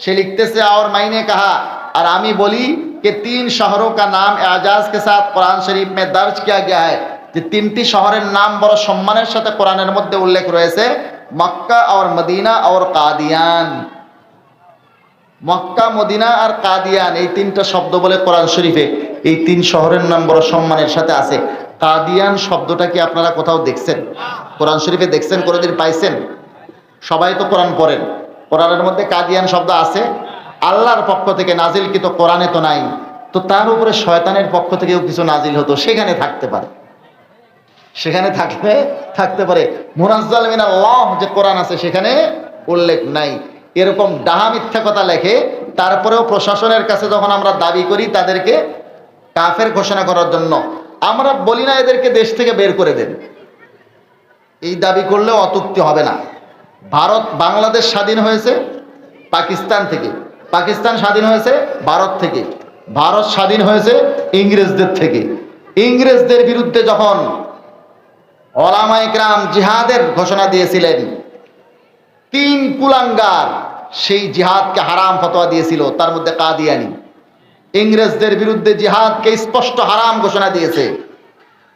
Speaker 1: সে লিখতেছে और मैंने कहा, और আমি বলি कि 3 शहरों का नाम एजाज के साथ कुरान शरीफ में दर्ज किया गया है, যে 3টি শহরের নাম বড় সম্মানের সাথে কোরআনের মধ্যে উল্লেখ রয়েছে, মক্কা और মদিনা और কাদিয়ান। মক্কা, মদিনা আর কাদিয়ান, এই 3টা শব্দ বলে কোরআন শরীফে এই 3 শহরের নাম বড় সম্মানের সাথে আছে। কাদিয়ান শব্দটা কি আপনারা কোথাও দেখছেন? কোরআন শরীফে দেখছেন? কোনোদিন পাইছেন? সবাই তো কোরআন পড়েন, কোরআনের মধ্যে কাদিয়ান শব্দ আছে? আল্লাহর পক্ষ থেকে নাজিল কিন্তু কোরআনে তো নাই। তো তার উপরে শয়তানের পক্ষ থেকেও কিছু নাজিল হতো, সেখানে থাকতে পারে, সেখানে থাকতে পারে। মুনাজ্জাল মিনাল্লাহ যে কোরআন আছে সেখানে উল্লেখ নাই। এরকম ডাহা মিথ্যা কথা লেখে। তারপরেও প্রশাসনের কাছে যখন আমরা দাবি করি তাদেরকে কাফের ঘোষণা করার জন্য, আমরা বলি না এদেরকে দেশ থেকে বের করে দেন। এই দাবি করলেও অত্যুক্তি হবে না। বাংলাদেশ স্বাধীন হয়েছে পাকিস্তান থেকে, পাকিস্তান স্বাধীন হয়েছে ভারত থেকে, ভারত স্বাধীন হয়েছে ইংরেজদের থেকে। ইংরেজদের বিরুদ্ধে যখন ওলামায়ে কেরাম জিহাদের ঘোষণা দিয়েছিলেন, 3 কুলাঙ্গার সেই জিহাদকে হারাম ফতোয়া দিয়েছিল, তার মধ্যে কাদিয়ানি। ইংরেজদের বিরুদ্ধে জিহাদকে স্পষ্ট হারাম ঘোষণা দিয়েছে।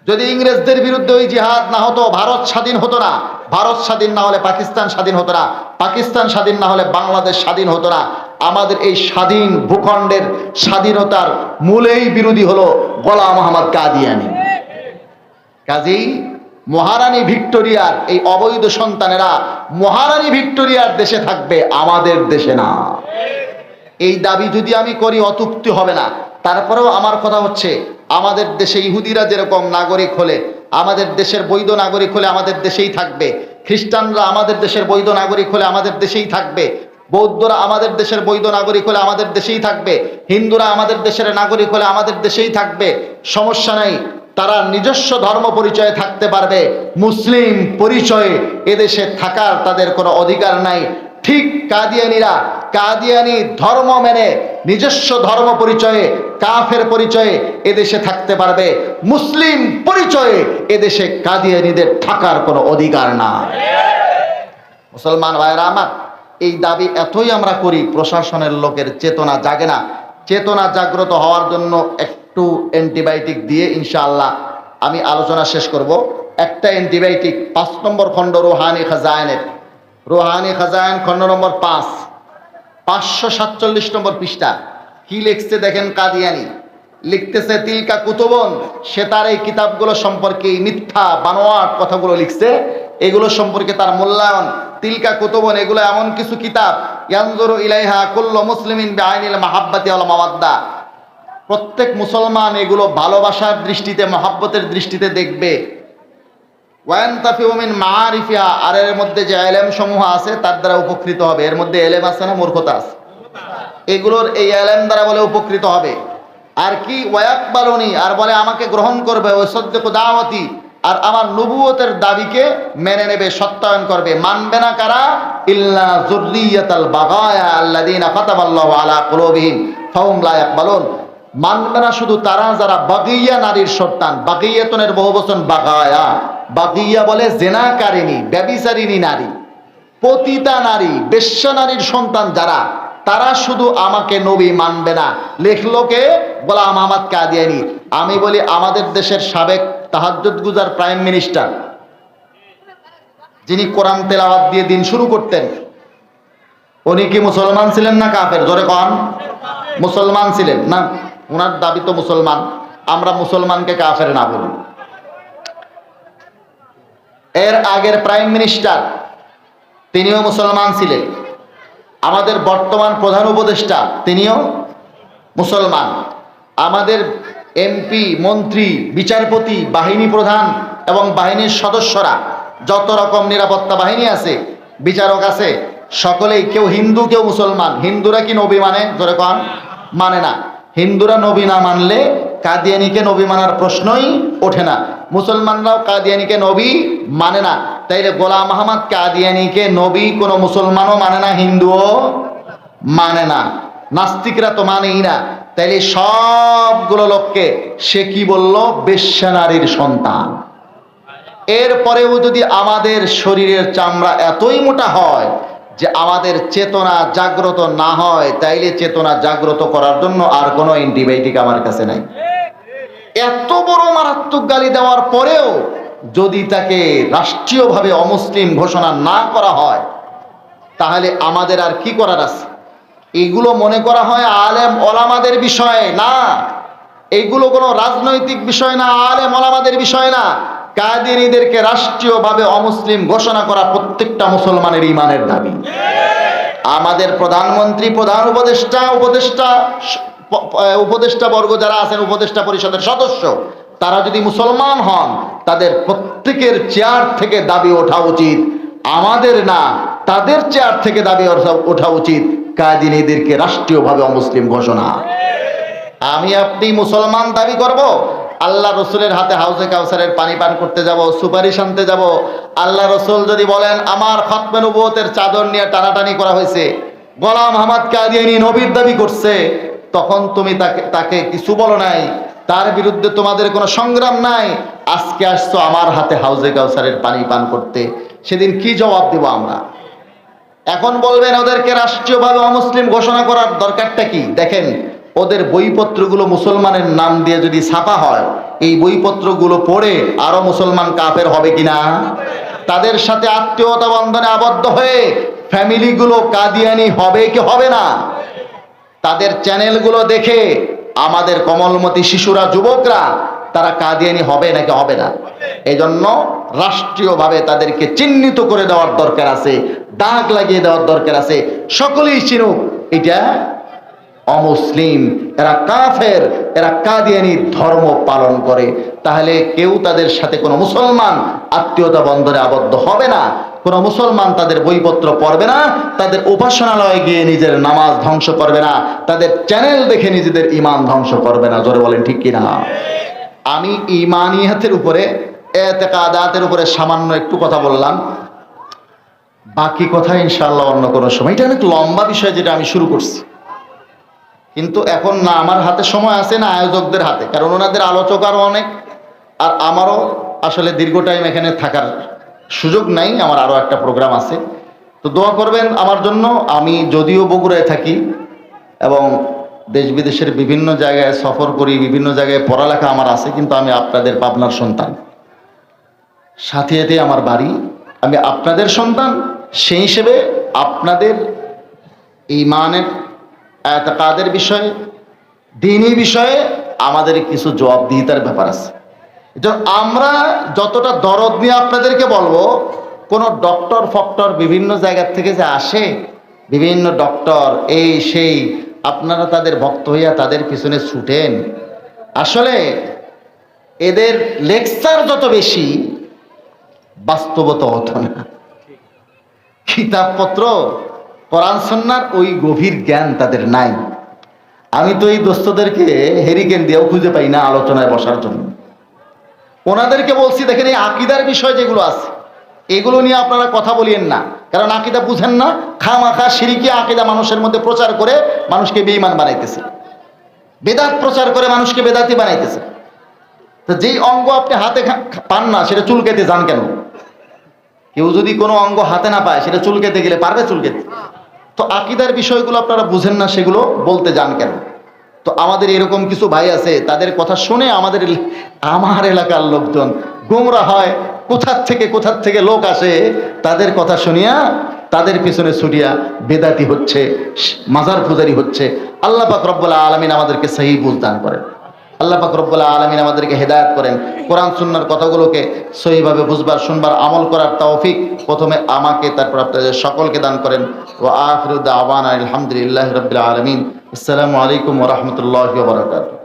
Speaker 1: যদি ইংরেজদের বিরুদ্ধে ওই জিহাদ না হতো, ভারত স্বাধীন হতো না। ভারত স্বাধীন না হলে পাকিস্তান স্বাধীন হতো না। পাকিস্তান স্বাধীন না হলে বাংলাদেশ স্বাধীন হতো না। আমাদের এই স্বাধীন ভূখণ্ডের স্বাধীনতার মূলেই বিরোধী হলো গোলাম মোহাম্মদ কাদিয়ানি। কাজেই মহারানী ভিক্টোরিয়ার এই অবৈধ সন্তানেরা মহারানী ভিক্টোরিয়ার দেশে থাকবে, আমাদের দেশে না। এই দাবি যদি আমি করি অত্যুক্তি হবে না। তারপরেও আমার কথা হচ্ছে, আমাদের দেশে ইহুদিরা যেরকম নাগরিক হলে, আমাদের দেশের বৈধ নাগরিক হলে আমাদের দেশেই থাকবে, খ্রিস্টানরা আমাদের দেশের বৈধ নাগরিক হলে আমাদের দেশেই থাকবে, বৌদ্ধরা আমাদের দেশের বৈধ নাগরিক হলে আমাদের দেশেই থাকবে, হিন্দুরা আমাদের দেশের নাগরিক হলে আমাদের দেশেই থাকবে, সমস্যা নাই। তারা নিজস্ব ধর্ম পরিচয়ে থাকতে পারবে, মুসলিম পরিচয়ে এদেশে থাকার তাদের কোনো অধিকার নাই। ঠিক কাদিয়ানিরা কাদিয়ানি ধর্ম মেনে নিজস্ব ধর্ম পরিচয়ে, কাফের পরিচয়ে এদেশে থাকতে পারবে, মুসলিম পরিচয়ে এদেশে কাদিয়ানিদের থাকার কোনো অধিকার নাই। মুসলমান ভাইরা আমার, এই দাবি এতই আমরা করি, প্রশাসনের লোকের চেতনা জাগে না। চেতনা জাগ্রত হওয়ার জন্য একটু অ্যান্টিবায়োটিক দিয়ে ইনশাআল্লাহ আমি আলোচনা শেষ করব। একটা অ্যান্টিবায়োটিক 5 নম্বর খণ্ড রুহানি খাজায়েনের, রুহানি খাজায়েন খণ্ড নম্বর 5, 547 নম্বর পৃষ্ঠা। কি লিখছে দেখেন কাদিয়ানি। লিখতেছে তিলকা কুতুবন, সে তার এই কিতাবগুলো সম্পর্কে মিথ্যা বানোয়াট কথাগুলো লিখছে, এগুলো সম্পর্কে তার মূল্যায়ন। তিলকা কুতুবন, এগুলো এমন কিছু কিতাব, ইয়ানজুরু ইলাইহা কুল্লু মুসলিমিন বিআইনিল মাহাব্বাতি ওয়াল মাওয়াদ্দা, প্রত্যেক মুসলমান এগুলো ভালোবাসার দৃষ্টিতে, মহাব্বতের দৃষ্টিতে দেখবে। ওয়ায়ানতাফিউ মিন মাআরিফিহা, আর এর মধ্যে যে ইলম সমূহ আছে তার দ্বারা উপকৃত হবে। এর মধ্যে ইলম আছে না মূর্খতা আছে? এগুলোর এই ইলম দ্বারা বলে উপকৃত হবে। আর কি ওয়ায়াকবালুনি, আর বলে আমাকে গ্রহণ করবে, ওয়াসাদ্দিকু দাওয়াতি, আর আমার নবুয়তের দাবিকে মেনে নেবে, সত্যায়ন করবে। মানবে না কারা? ইল্লা যুররিয়াতাল বাগায়া আল্লাযীনা ফাতাবাল্লাহু আলা কুলুবিহিম ফাহুম লা ইয়াকবালুন। মানবে না শুধু তারা যারা বাগিয়া নারীর সন্তান, বাগিয়াতনের বহুবচন বাগায়া, বাগিয়া বলে জেনাকারিনী, ব্যভিচারিণী নারী, পতিতা নারী, বেশ্যা নারীর সন্তান যারা, তারা শুধু আমাকে নবী মানবে না। লেখলোকে গোলাম মোহাম্মদ কাদিয়ানি। আমি বলি আমাদের দেশের সাবেক তাহাজ্জুদ গুজার প্রাইম মিনিস্টার, যিনি কোরআন তেলাওয়াত দিয়ে দিন শুরু করতেন, উনি কি মুসলমান ছিলেন না কাফের? জোরে কন। মুসলমান ছিলেন না? ওনার দাবি তো মুসলমান, আমরা মুসলমানকে কাফের না বলি। এর আগের প্রাইম মিনিস্টার তিনিও মুসলমান ছিলেন। আমাদের বর্তমান প্রধান উপদেষ্টা তিনিও মুসলমান। আমাদের এমপি, মন্ত্রী, বিচারপতি, বাহিনী প্রধান এবং বাহিনীর সদস্যরা, যত রকম নিরাপত্তা বাহিনী আছে, বিচারক আছে, সকলেই কেউ হিন্দু কেউ মুসলমান। হিন্দুরা কি নবী মানে? ধরে কন মানে না। হিন্দুরা নবী না মানলে কাদিয়ানীকে নবী মানার প্রশ্নই ওঠে না। মুসলমানরাও কাদিয়ানীকে নবী মানে না। তাইলে গোলাম আহমদ কাদিয়ানীকে নবী কোনো মুসলমানও মানে না, হিন্দুও মানে না, নাস্তিকরা তো মানেই না। তাইলে সবগুলো লোককে সে কি বলল? বেশ্যা নারীর সন্তান। এরপরেও যদি আমাদের শরীরের চামড়া এতই মোটা হয় যে আমাদের চেতনা জাগ্রত না হয়, তাইলে চেতনা জাগ্রত করার জন্য আর কোনো অ্যান্টিবায়োটিক আমার কাছে নাই। এত বড় মারাত্মক গালি দেওয়ার পরেও যদি তাকে রাষ্ট্রীয়ভাবে অমুসলিম ঘোষণা না করা হয়, তাহলে আমাদের আর কি করার আছে? এগুলো মনে করা হয় আলেম ওলামাদের বিষয় না, এইগুলো কোনো রাজনৈতিক বিষয় না, আলেম ওলামাদের বিষয় না। কাদিয়ানীদেরকে রাষ্ট্রীয়ভাবে অমুসলিম ঘোষণা করা প্রত্যেকটা মুসলমানের ঈমানের দাবি। আমাদের প্রধানমন্ত্রী, প্রধান উপদেষ্টা বর্গ যারা আছেন, উপদেষ্টা পরিষদের সদস্য, তারা যদি মুসলমান হন, তাদের প্রত্যেকের চেয়ার থেকে দাবি ওঠা উচিত আমাদের না, তাদের চেয়ার থেকে দাবি ওঠা উচিত কাদিয়ানীদেরকে রাষ্ট্রীয়ভাবে অমুসলিম ঘোষণা। আমি আপনি মুসলমান দাবি করব, আল্লাহ রসুলের হাতে হাউজে কাউসারের পানি পান করতে যাব, সুপারিশ আনতে যাব। আল্লাহ রসুল যদি বলেন আমার খতমে নবুয়তের চাদর নিয়ে টানাটানি করা হয়েছে, গোলাম আহমদ কাদিয়ানী নবীর দাবি করছে, তখন তুমি তাকে কিছু বলো নাই, তার বিরুদ্ধে তোমাদের কোনো সংগ্রাম নাই। আজকে আসছো আমার হাতে হাউজে কাউসারের পানি পান করতে, সেদিন কি জবাব দেব আমরা? এখন বলবেন ওদেরকে রাষ্ট্রীয়ভাবে অমুসলিম ঘোষণা করার দরকারটা কি? দেখেন, ওদের বইপত্রগুলো মুসলমানের নাম দিয়ে যদি ছাপা হয়, এই বইপত্রগুলো পড়ে আরো মুসলমান কাফের হবে কিনা? তাদের সাথে আত্মীয়তা বন্ধনে আবদ্ধ হয়ে ফ্যামিলিগুলো কাদিয়ানি হবে কি হবে না? তাদের চ্যানেলগুলো দেখে আমাদের কমলমতি শিশুরা, যুবকরা, তারা কাদিয়ানি হবে নাকি হবে না? এই জন্য রাষ্ট্রীয়ভাবে তাদেরকে চিহ্নিত করে দেওয়ার দরকার আছে, দাগ লাগিয়ে দেওয়ার দরকার আছে। সকলেই চিনুক এটা অমুসলিম, এরা কাফের, এরা কাদিয়ানি ধর্ম পালন করে। তাহলে কেউ তাদের সাথে কোনো মুসলমান আত্মীয়তা বন্ধনে আবদ্ধ হবে না, কোনো মুসলমান তাদের বইপত্র পড়বে না, তাদের উপাসনালয়ে গিয়ে নিজের নামাজ ধ্বংস করবে না, তাদের চ্যানেল দেখে নিজেদের ঈমান ধ্বংস করবে না। জোরে বলেন ঠিক কিনা? আমি ঈমানিয়াতের উপরে, এতেকাদাতের উপরে সামান্য একটু কথা বললাম, বাকি কথা ইনশাআল্লাহ অন্য কোনো সময়। এটা অনেক লম্বা বিষয় যেটা আমি শুরু করছি, কিন্তু এখন না আমার হাতে সময় আছে না আয়োজকদের হাতে, কারণ ওনাদের আলোচক আরও অনেক, আর আমারও আসলে দীর্ঘ টাইম এখানে থাকার সুযোগ নাই, আমার আরও একটা প্রোগ্রাম আছে। তো দোয়া করবেন আমার জন্য। আমি যদিও বগুড়ায় থাকি এবং দেশ বিদেশের বিভিন্ন জায়গায় সফর করি, বিভিন্ন জায়গায় পড়ালেখা আমার আছে, কিন্তু আমি আপনাদের পাবনার সন্তান, সাথিয়াতে আমার বাড়ি, আমি আপনাদের সন্তান। সেই হিসেবে আপনাদের ঈমানের, এতেকাদের বিষয়ে, দ্বীনি বিষয়ে আমাদের কিছু জবাবদিহিতার ব্যাপার আছে। আমরা যতটা দরদ নিয়ে আপনাদেরকে বলবো, কোনো ডক্টর ফক্টর বিভিন্ন জায়গা থেকে যে আসে, বিভিন্ন ডক্টর এই সেই, আপনারা তাদের ভক্ত হইয়া তাদের পিছনে ছুটেন, আসলে এদের লেকচার যত বেশি, বাস্তবতা হতো না। কিতাবপত্র, কোরআন সুন্নাহর ওই গভীর জ্ঞান তাদের নাই। আমি তো এই দোস্তদেরকে হেরিকেন দিয়েও খুঁজে পাই না আলোচনায় বসার জন্য। ওনাদেরকে বলছি দেখেন, এই আকীদার বিষয় যেগুলো আছে, এগুলো নিয়ে আপনারা কথা বলিয়েন না, কারণ আকীদা বুঝেন না। খামাখা শিরকি আকীদা মানুষের মধ্যে প্রচার করে মানুষকে বেঈমান বানাইতেছে, বেদাত প্রচার করে মানুষকে বেদাতি বানাইতেছে। তো যেই অঙ্গ আপনি হাতে পান না, সেটা চুলকাইতে যান কেন? কেউ যদি কোনো অঙ্গ হাতে না পায়, সেটা চুলকাইতে গেলে পারবে চুলকাইতে? তো আকীদার বিষয়গুলো আপনারা বুঝেন না, সেগুলো বলতে যান কেন? তো আমাদের এরকম কিছু ভাই আছে, তাদের কথা শুনে আমার এলাকার লোকজন গোমরা হয়। কোথার থেকে লোক আসে, তাদের কথা শুনিয়া তাদের পিছনে ছুটিয়া বেদাতি হচ্ছে, মাজার পূজারি হচ্ছে। আল্লাহ পাক রব্বুল আলামিন আমাদেরকে সহি বুঝ দান করেন। আল্লাহ পাক রব্বুল আলামিন আমাদেরকে হেদায়েত করেন। কোরআন সুন্নাহর কথাগুলোকে সহিভাবে বুঝবার, শুনবার, আমল করার তৌফিক প্রথমে আমাকে, তারপর আপনাদের সকলকে দান করেন। ওয়া আখিরু দাওয়ানা আলহামদুলিল্লাহি রাব্বিল আলামিন। আসসালামু আলাইকুম ওয়া রাহমাতুল্লাহি ওয়া বারাকাতুহু।